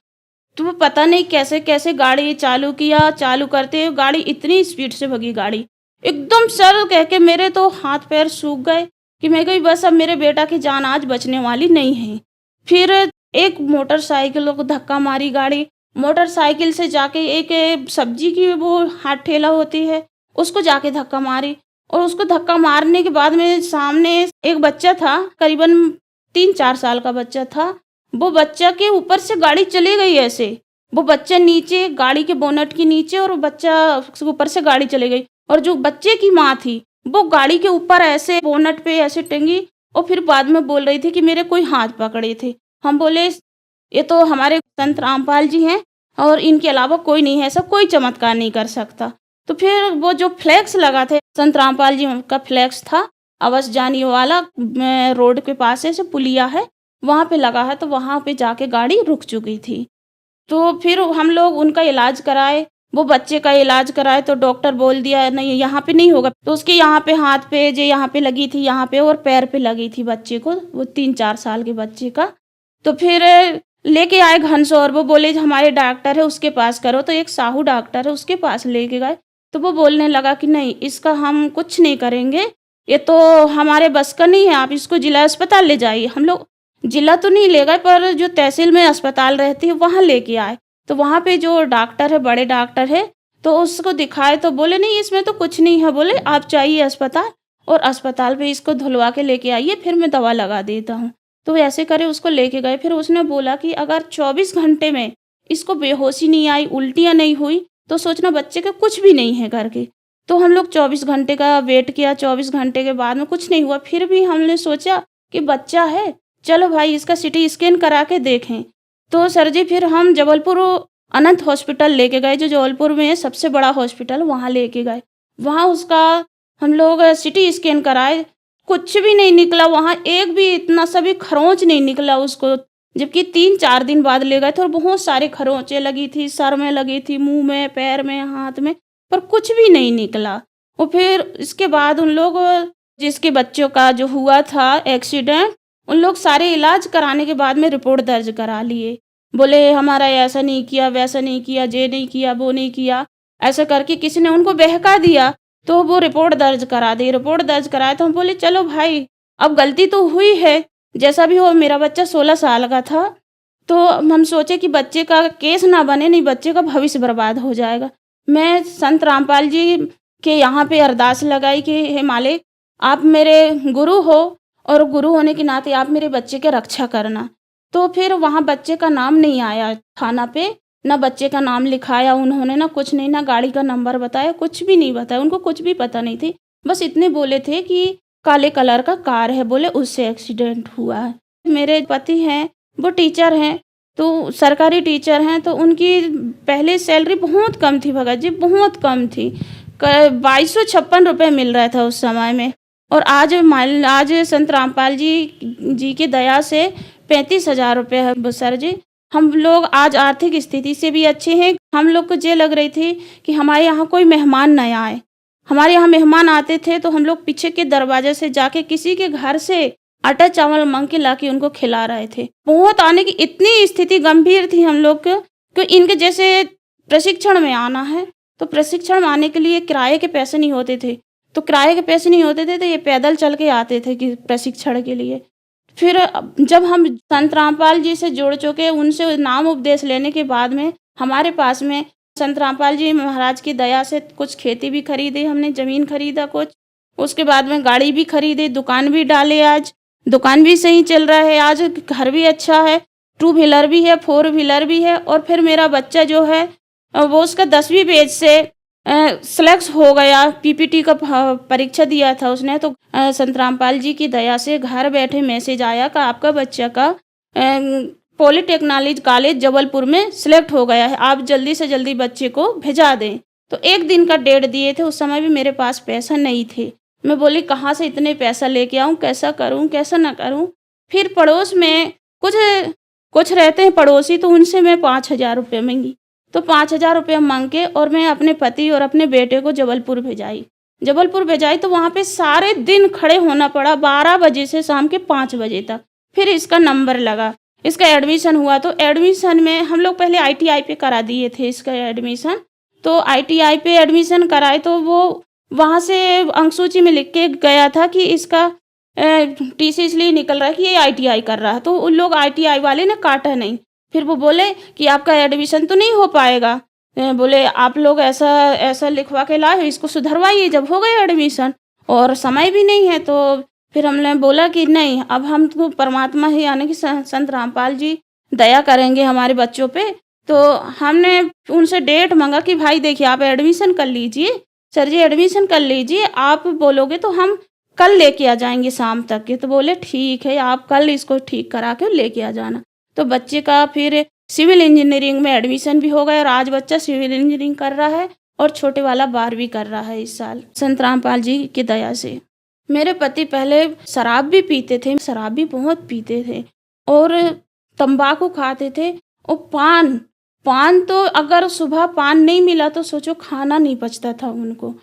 तो वो पता नहीं कैसे कैसे गाड़ी चालू किया। चालू करते हुए गाड़ी इतनी स्पीड से भगी, गाड़ी एकदम सर कह के मेरे तो हाथ पैर सूख गए कि मैं कही बस अब मेरे बेटा की जान आज बचने वाली नहीं है। फिर एक मोटरसाइकिल को धक्का मारी गाड़ी। मोटरसाइकिल से जाके एक सब्जी की वो हाथ ठेला होती है, उसको जाके धक्का मारी। और उसको धक्का मारने के बाद में सामने एक बच्चा था, करीबन 3-4 साल का बच्चा था। वो बच्चा के ऊपर से गाड़ी चली गई ऐसे। वो बच्चा नीचे गाड़ी के बोनट के नीचे और बच्चा ऊपर से गाड़ी चली गई। और जो बच्चे की माँ थी वो गाड़ी के ऊपर ऐसे बोनट पे ऐसे टंगी और फिर बाद में बोल रही थी कि मेरे कोई हाथ पकड़े थे। हम बोले ये तो हमारे संत रामपाल जी हैं और इनके अलावा कोई नहीं है, ऐसा कोई चमत्कार नहीं कर सकता। तो फिर वो जो फ्लैक्स लगा थे, संत रामपाल जी का फ्लैक्स था, अवस जानी वाला रोड के पास ऐसे पुलिया है, वहाँ पे लगा है। तो वहाँ पे जाके गाड़ी रुक चुकी थी। तो फिर हम लोग उनका इलाज कराए, वो बच्चे का इलाज कराए। तो डॉक्टर बोल दिया नहीं यहाँ पे नहीं होगा। तो उसके यहाँ पे हाथ पे जो यहाँ पे लगी थी, यहाँ पे और पैर पे लगी थी बच्चे को, वो 3-4 साल के बच्चे का। तो फिर लेके आए घनसौर, वो बोले हमारे डॉक्टर है उसके पास करो। तो एक साहू डॉक्टर है उसके पास लेके गए। तो वो बोलने लगा कि नहीं इसका हम कुछ नहीं करेंगे, ये तो हमारे बस का नहीं है, आप इसको जिला अस्पताल ले जाइए। हम लोग जिला तो नहीं ले गए पर जो तहसील में अस्पताल रहती है वहाँ लेके आए। तो वहाँ पे जो डॉक्टर है, बड़े डॉक्टर है, तो उसको दिखाए तो बोले नहीं इसमें तो कुछ नहीं है। बोले आप चाहिए अस्पताल और अस्पताल पे इसको धुलवा के लेके आइए, फिर मैं दवा लगा देता हूँ। तो ऐसे करे उसको लेके गए। फिर उसने बोला कि अगर 24 घंटे में इसको बेहोशी नहीं आई, उल्टियाँ नहीं हुई, तो सोचना बच्चे का कुछ भी नहीं है करके। तो हम लोग 24 घंटे का वेट किया। 24 घंटे के बाद में कुछ नहीं हुआ। फिर भी हमने सोचा कि बच्चा है, चलो भाई इसका CT स्कैन करा के देखें। तो सर जी फिर हम जबलपुर अनंत हॉस्पिटल लेके गए, जो जबलपुर में सबसे बड़ा हॉस्पिटल, वहाँ लेके गए। वहाँ उसका हम लोग CT स्कैन कराए, कुछ भी नहीं निकला। वहाँ एक भी इतना सा भी खरोंच नहीं निकला उसको, जबकि 3-4 दिन बाद ले गए थे और बहुत सारे खरोंचें लगी थी, सर में लगी थी, मुंह में, पैर में, हाथ में, पर कुछ भी नहीं निकला। और फिर इसके बाद उन लोग जिसके बच्चों का जो हुआ था एक्सीडेंट, उन लोग सारे इलाज कराने के बाद में रिपोर्ट दर्ज करा लिए। बोले हमारा ऐसा नहीं किया, वैसा नहीं किया, ये नहीं किया, वो नहीं किया, ऐसा करके किसी ने उनको बहका दिया। तो वो रिपोर्ट दर्ज करा दी। रिपोर्ट दर्ज कराए तो हम बोले चलो भाई अब गलती तो हुई है, जैसा भी हो। मेरा बच्चा 16 साल का था, तो हम सोचे कि बच्चे का केस ना बने, नहीं बच्चे का भविष्य बर्बाद हो जाएगा। मैं संत रामपाल जी के यहाँ पे अरदास लगाई कि हे मालिक आप मेरे गुरु हो और गुरु होने के नाते आप मेरे बच्चे की रक्षा करना। तो फिर वहाँ बच्चे का नाम नहीं आया थाना पे, ना बच्चे का नाम लिखाया उन्होंने, ना कुछ नहीं, ना गाड़ी का नंबर बताया, कुछ भी नहीं बताया। उनको कुछ भी पता नहीं थी, बस इतने बोले थे कि काले कलर का कार है, बोले उससे एक्सीडेंट हुआ है। मेरे पति हैं वो टीचर हैं, तो सरकारी टीचर हैं, तो उनकी पहले सैलरी बहुत कम थी भगत जी, बहुत कम थी। 2256 रुपये मिल रहा था उस समय में। और आज संत रामपाल जी की दया से 35,000 रुपये है सर जी। हम लोग आज आर्थिक स्थिति से भी अच्छे हैं। हम लोग को ये लग रही थी कि हमारे यहाँ कोई मेहमान न आए। हमारे यहाँ मेहमान आते थे तो हम लोग पीछे के दरवाजे से जाके किसी के घर से आटा चावल मांग के लाके उनको खिला रहे थे। बहुत आने की इतनी स्थिति गंभीर थी हम लोग कि इनके जैसे प्रशिक्षण में आना है, तो प्रशिक्षण में आने के लिए किराए के पैसे नहीं होते थे। तो किराए के पैसे नहीं होते थे तो ये पैदल चल के आते थे कि प्रशिक्षण के लिए। फिर जब हम संत रामपाल जी से जुड़ चुके, उनसे नाम उपदेश लेने के बाद में हमारे पास में संत रामपाल जी महाराज की दया से कुछ खेती भी खरीदी, हमने ज़मीन खरीदा कुछ, उसके बाद में गाड़ी भी खरीदी, दुकान भी डाले, आज दुकान भी सही चल रहा है, आज घर भी अच्छा है, 2 व्हीलर भी है, 4 व्हीलर भी है। और फिर मेरा बच्चा जो है वो उसका 10वीं बैच से सेलेक्ट हो गया, पीपीटी का परीक्षा दिया था उसने, तो संत रामपाल जी की दया से घर बैठे मैसेज आया कि आपका बच्चा का पॉलीटेक्नोलॉजी कॉलेज जबलपुर में सिलेक्ट हो गया है, आप जल्दी से जल्दी बच्चे को भेजा दें। तो 1 दिन का डेट दिए थे, उस समय भी मेरे पास पैसा नहीं थे। मैं बोली कहाँ से इतने पैसा लेके आऊँ, कैसा करूँ कैसा ना करूँ। फिर पड़ोस में कुछ रहते हैं पड़ोसी, तो उनसे मैं 5,000 रुपये मांगी, तो 5,000 रुपये मांग के और मैं अपने पति और अपने बेटे को जबलपुर भेजाई। तो वहाँ पे सारे दिन खड़े होना पड़ा, 12 बजे से शाम के 5 बजे तक। फिर इसका नंबर लगा, इसका एडमिशन हुआ। तो एडमिशन में हम लोग पहले ITI पे करा दिए थे इसका एडमिशन, तो ITI पे एडमिशन कराए तो वो वहाँ से अंकसूची में लिख के गया था कि इसका टीसी इसलिए निकल रहा है कि ये ITI कर रहा है, तो उन लोग ITI वाले ने काटा नहीं। फिर वो बोले कि आपका एडमिशन तो नहीं हो पाएगा, बोले आप लोग ऐसा लिखवा के लाए, इसको सुधरवाइए। जब हो गया एडमिशन और समय भी नहीं है, तो फिर हमने बोला कि नहीं, अब हम तो परमात्मा ही यानी कि संत रामपाल जी दया करेंगे हमारे बच्चों पे। तो हमने उनसे डेट मांगा कि भाई देखिए आप एडमिशन कर लीजिए, सर जी एडमिशन कर लीजिए, आप बोलोगे तो हम कल लेके आ जाएंगे शाम तक के। तो बोले ठीक है, आप कल इसको ठीक करा के लेके आ जाना। तो बच्चे का फिर सिविल इंजीनियरिंग में एडमिशन भी हो गया और आज बच्चा सिविल इंजीनियरिंग कर रहा है और छोटे वाला 12वीं कर रहा है इस साल, संत रामपाल जी की दया से। मेरे पति पहले शराब भी पीते थे, शराब भी बहुत पीते थे और तंबाकू खाते थे और पान तो अगर सुबह पान नहीं मिला तो सोचो खाना नहीं पचता था उनको।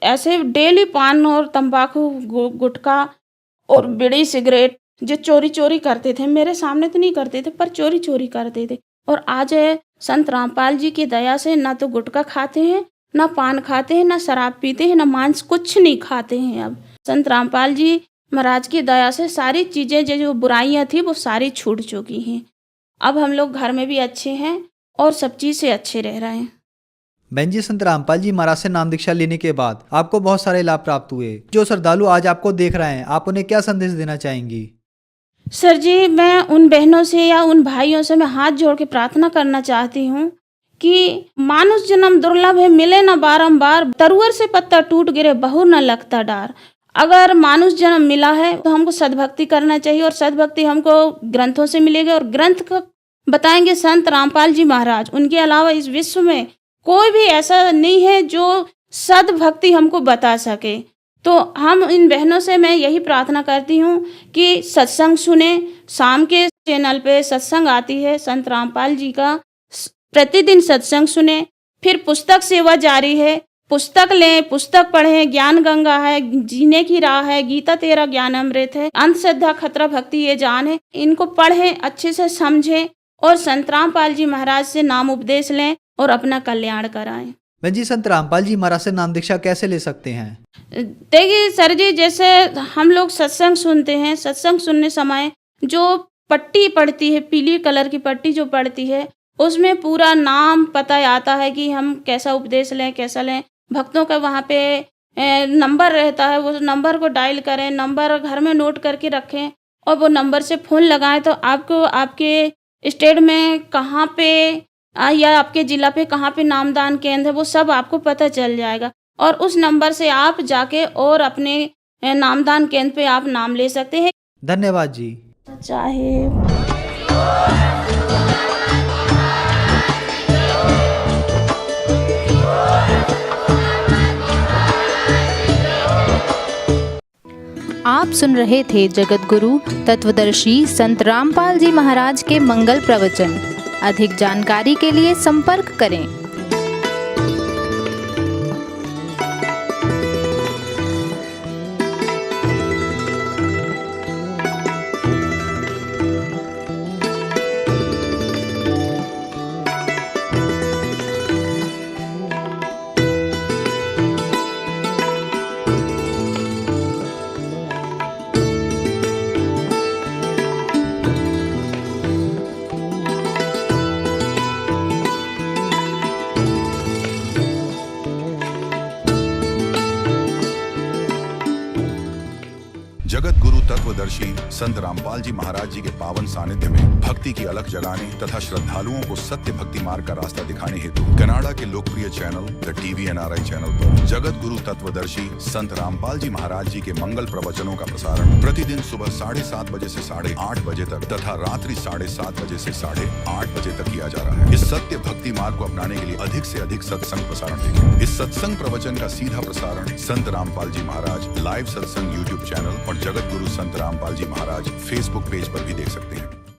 ऐसे डेली पान और तंबाकू गुटखा और बीड़ी सिगरेट जो चोरी करते थे, मेरे सामने तो नहीं करते थे पर चोरी करते थे। और आज संत रामपाल जी की दया से ना तो गुटखा खाते हैं, ना पान खाते हैं, ना शराब पीते हैं, ना मांस, कुछ नहीं खाते हैं। अब संत रामपाल जी महाराज की दया से सारी चीज़ें जो बुराइयां थी वो सारी छूट चुकी हैं। अब हम लोग घर में भी अच्छे हैं और सब चीज़ से अच्छे रह रहे हैं। बहन जी, संत रामपाल जी महाराज से नाम दीक्षा लेने के बाद आपको बहुत सारे लाभ प्राप्त हुए। जो श्रद्धालु आज आपको देख रहे हैं, आप उन्हें क्या संदेश देना चाहेंगी? सर जी, मैं उन बहनों से या उन भाइयों से मैं हाथ जोड़ के प्रार्थना करना चाहती हूँ कि मानुष जन्म दुर्लभ है, मिले न बारंबार, तरुअर से पत्ता टूट गिरे बहु न लगता डार। अगर मानुष जन्म मिला है तो हमको सद्भक्ति करना चाहिए और सद्भक्ति हमको ग्रंथों से मिलेगी और ग्रंथ का बताएंगे संत रामपाल जी महाराज। उनके अलावा इस विश्व में कोई भी ऐसा नहीं है जो सद्भक्ति हमको बता सके। तो हम इन बहनों से मैं यही प्रार्थना करती हूँ कि सत्संग सुने। शाम के चैनल पे सत्संग आती है संत रामपाल जी का, प्रतिदिन सत्संग सुने। फिर पुस्तक सेवा जारी है, पुस्तक लें, पुस्तक पढ़ें। ज्ञान गंगा है, जीने की राह है, गीता तेरा ज्ञान अमृत है, अंधश्रद्धा खतरा भक्ति ये जान है। इनको पढ़ें, अच्छे से समझें और संत रामपाल जी महाराज से नाम उपदेश लें और अपना कल्याण कराएं। बहन जी, संत रामपाल जी महाराज से नाम दीक्षा कैसे ले सकते हैं? देखिए सर जी, जैसे हम लोग सत्संग सुनते हैं, सत्संग सुनने समय जो पट्टी पड़ती है, पीली कलर की पट्टी जो पड़ती है, उसमें पूरा नाम पता आता है कि हम कैसा उपदेश लें, कैसा लें। भक्तों का वहाँ पे नंबर रहता है, वो नंबर को डायल करें, नंबर घर में नोट करके रखें और वो नंबर से फ़ोन लगाएं तो आपको आपके स्टेट में कहाँ पे या आपके ज़िला पे कहाँ पे नामदान केंद्र है वो सब आपको पता चल जाएगा और उस नंबर से आप जाके और अपने नामदान केंद्र पे आप नाम ले सकते हैं। धन्यवाद जी। चाहे आप सुन रहे थे जगत गुरु तत्वदर्शी संत रामपाल जी महाराज के मंगल प्रवचन। अधिक जानकारी के लिए संपर्क करें। जगत गुरु तत्वदर्शी संत रामपाल जी महाराज जी के पावन सानिध्य में भक्ति की अलख जगाने तथा श्रद्धालुओं को सत्य भक्ति मार्ग का रास्ता दिखाने हेतु कनाडा के लोकप्रिय channel the TV NRI channel पर जगत गुरु तत्वदर्शी संत रामपाल जी महाराज जी के मंगल प्रवचनों का प्रसारण प्रतिदिन सुबह 7:30 बजे से 8:30 बजे तक तथा रात्रि 7:30 बजे से 8:30 बजे तक किया जा रहा है। इस सत्य भक्ति मार्ग को अपनाने के लिए अधिक से अधिक सत्संग प्रसारण देखें। इस सत्संग प्रवचन का सीधा प्रसारण संत रामपाल जी महाराज लाइव सत्संग YouTube चैनल और जगत गुरु संत रामपाल जी महाराज Facebook पेज पर भी देख सकते हैं।